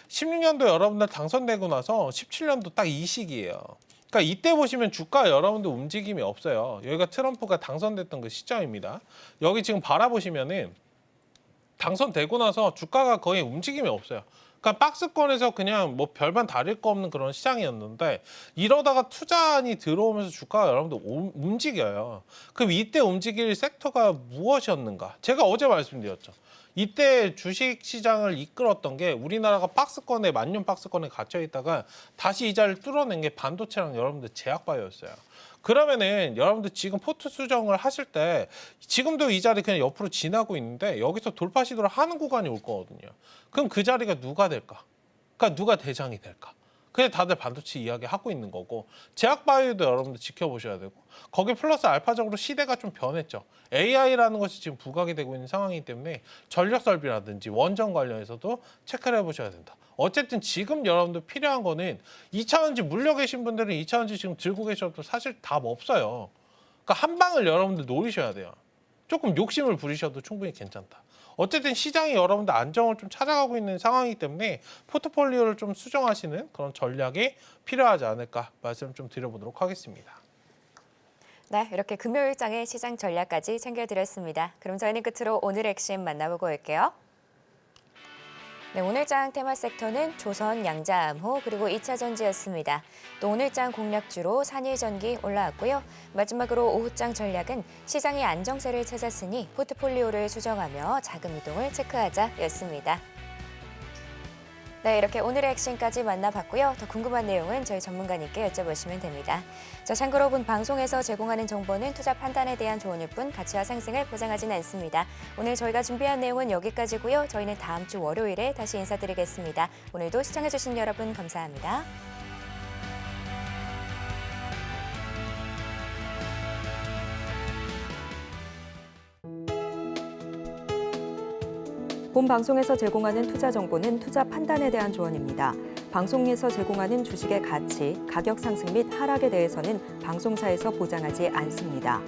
C: 16년도 여러분들 당선되고 나서 17년도 딱 이 시기예요. 그러니까 이때 보시면 주가 여러분들 움직임이 없어요. 여기가 트럼프가 당선됐던 그 시점입니다. 여기 지금 바라보시면은 당선되고 나서 주가가 거의 움직임이 없어요. 그러니까 박스권에서 그냥 뭐 별반 다를 거 없는 그런 시장이었는데 이러다가 투자안이 들어오면서 주가가 여러분들 움직여요. 그럼 이때 움직일 섹터가 무엇이었는가? 제가 어제 말씀드렸죠. 이때 주식 시장을 이끌었던 게 우리나라가 박스권에 만년 박스권에 갇혀 있다가 다시 이 자리를 뚫어낸 게 반도체랑 여러분들 제약바이오였어요. 그러면은 여러분들 지금 포트 수정을 하실 때 지금도 이 자리 그냥 옆으로 지나고 있는데 여기서 돌파 시도를 하는 구간이 올 거거든요. 그럼 그 자리가 누가 될까? 그러니까 누가 대장이 될까? 그냥 다들 반도체 이야기 하고 있는 거고 제약바이오도 여러분들 지켜보셔야 되고 거기 플러스 알파적으로 시대가 좀 변했죠. AI라는 것이 지금 부각이 되고 있는 상황이기 때문에 전력 설비라든지 원전 관련해서도 체크를 해보셔야 된다. 어쨌든 지금 여러분들 필요한 거는 2차전지 물려 계신 분들은 2차전지 지금 들고 계셔도 사실 답 없어요. 그러니까 한 방을 여러분들 노리셔야 돼요. 조금 욕심을 부리셔도 충분히 괜찮다. 어쨌든 시장이 여러분들 안정을 좀 찾아가고 있는 상황이기 때문에 포트폴리오를 좀 수정하시는 그런 전략이 필요하지 않을까 말씀 좀 드려보도록 하겠습니다.
B: 네, 이렇게 금요일장의 시장 전략까지 챙겨드렸습니다. 그럼 저희는 끝으로 오늘 핵심 만나보고 올게요. 네, 오늘장 테마 섹터는 조선, 양자암호 그리고 2차 전지였습니다. 또 오늘장 공략주로 산일전기 올라왔고요. 마지막으로 오후장 전략은 시장이 안정세를 찾았으니 포트폴리오를 수정하며 자금 이동을 체크하자였습니다. 네, 이렇게 오늘의 핵심까지 만나봤고요. 더 궁금한 내용은 저희 전문가님께 여쭤보시면 됩니다. 참고로 본 방송에서 제공하는 정보는 투자 판단에 대한 조언일 뿐 가치와 상승을 보장하지는 않습니다. 오늘 저희가 준비한 내용은 여기까지고요. 저희는 다음 주 월요일에 다시 인사드리겠습니다. 오늘도 시청해주신 여러분 감사합니다.
A: 본 방송에서 제공하는 투자 정보는 투자 판단에 대한 조언입니다. 방송에서 제공하는 주식의 가치, 가격 상승 및 하락에 대해서는 방송사에서 보장하지 않습니다.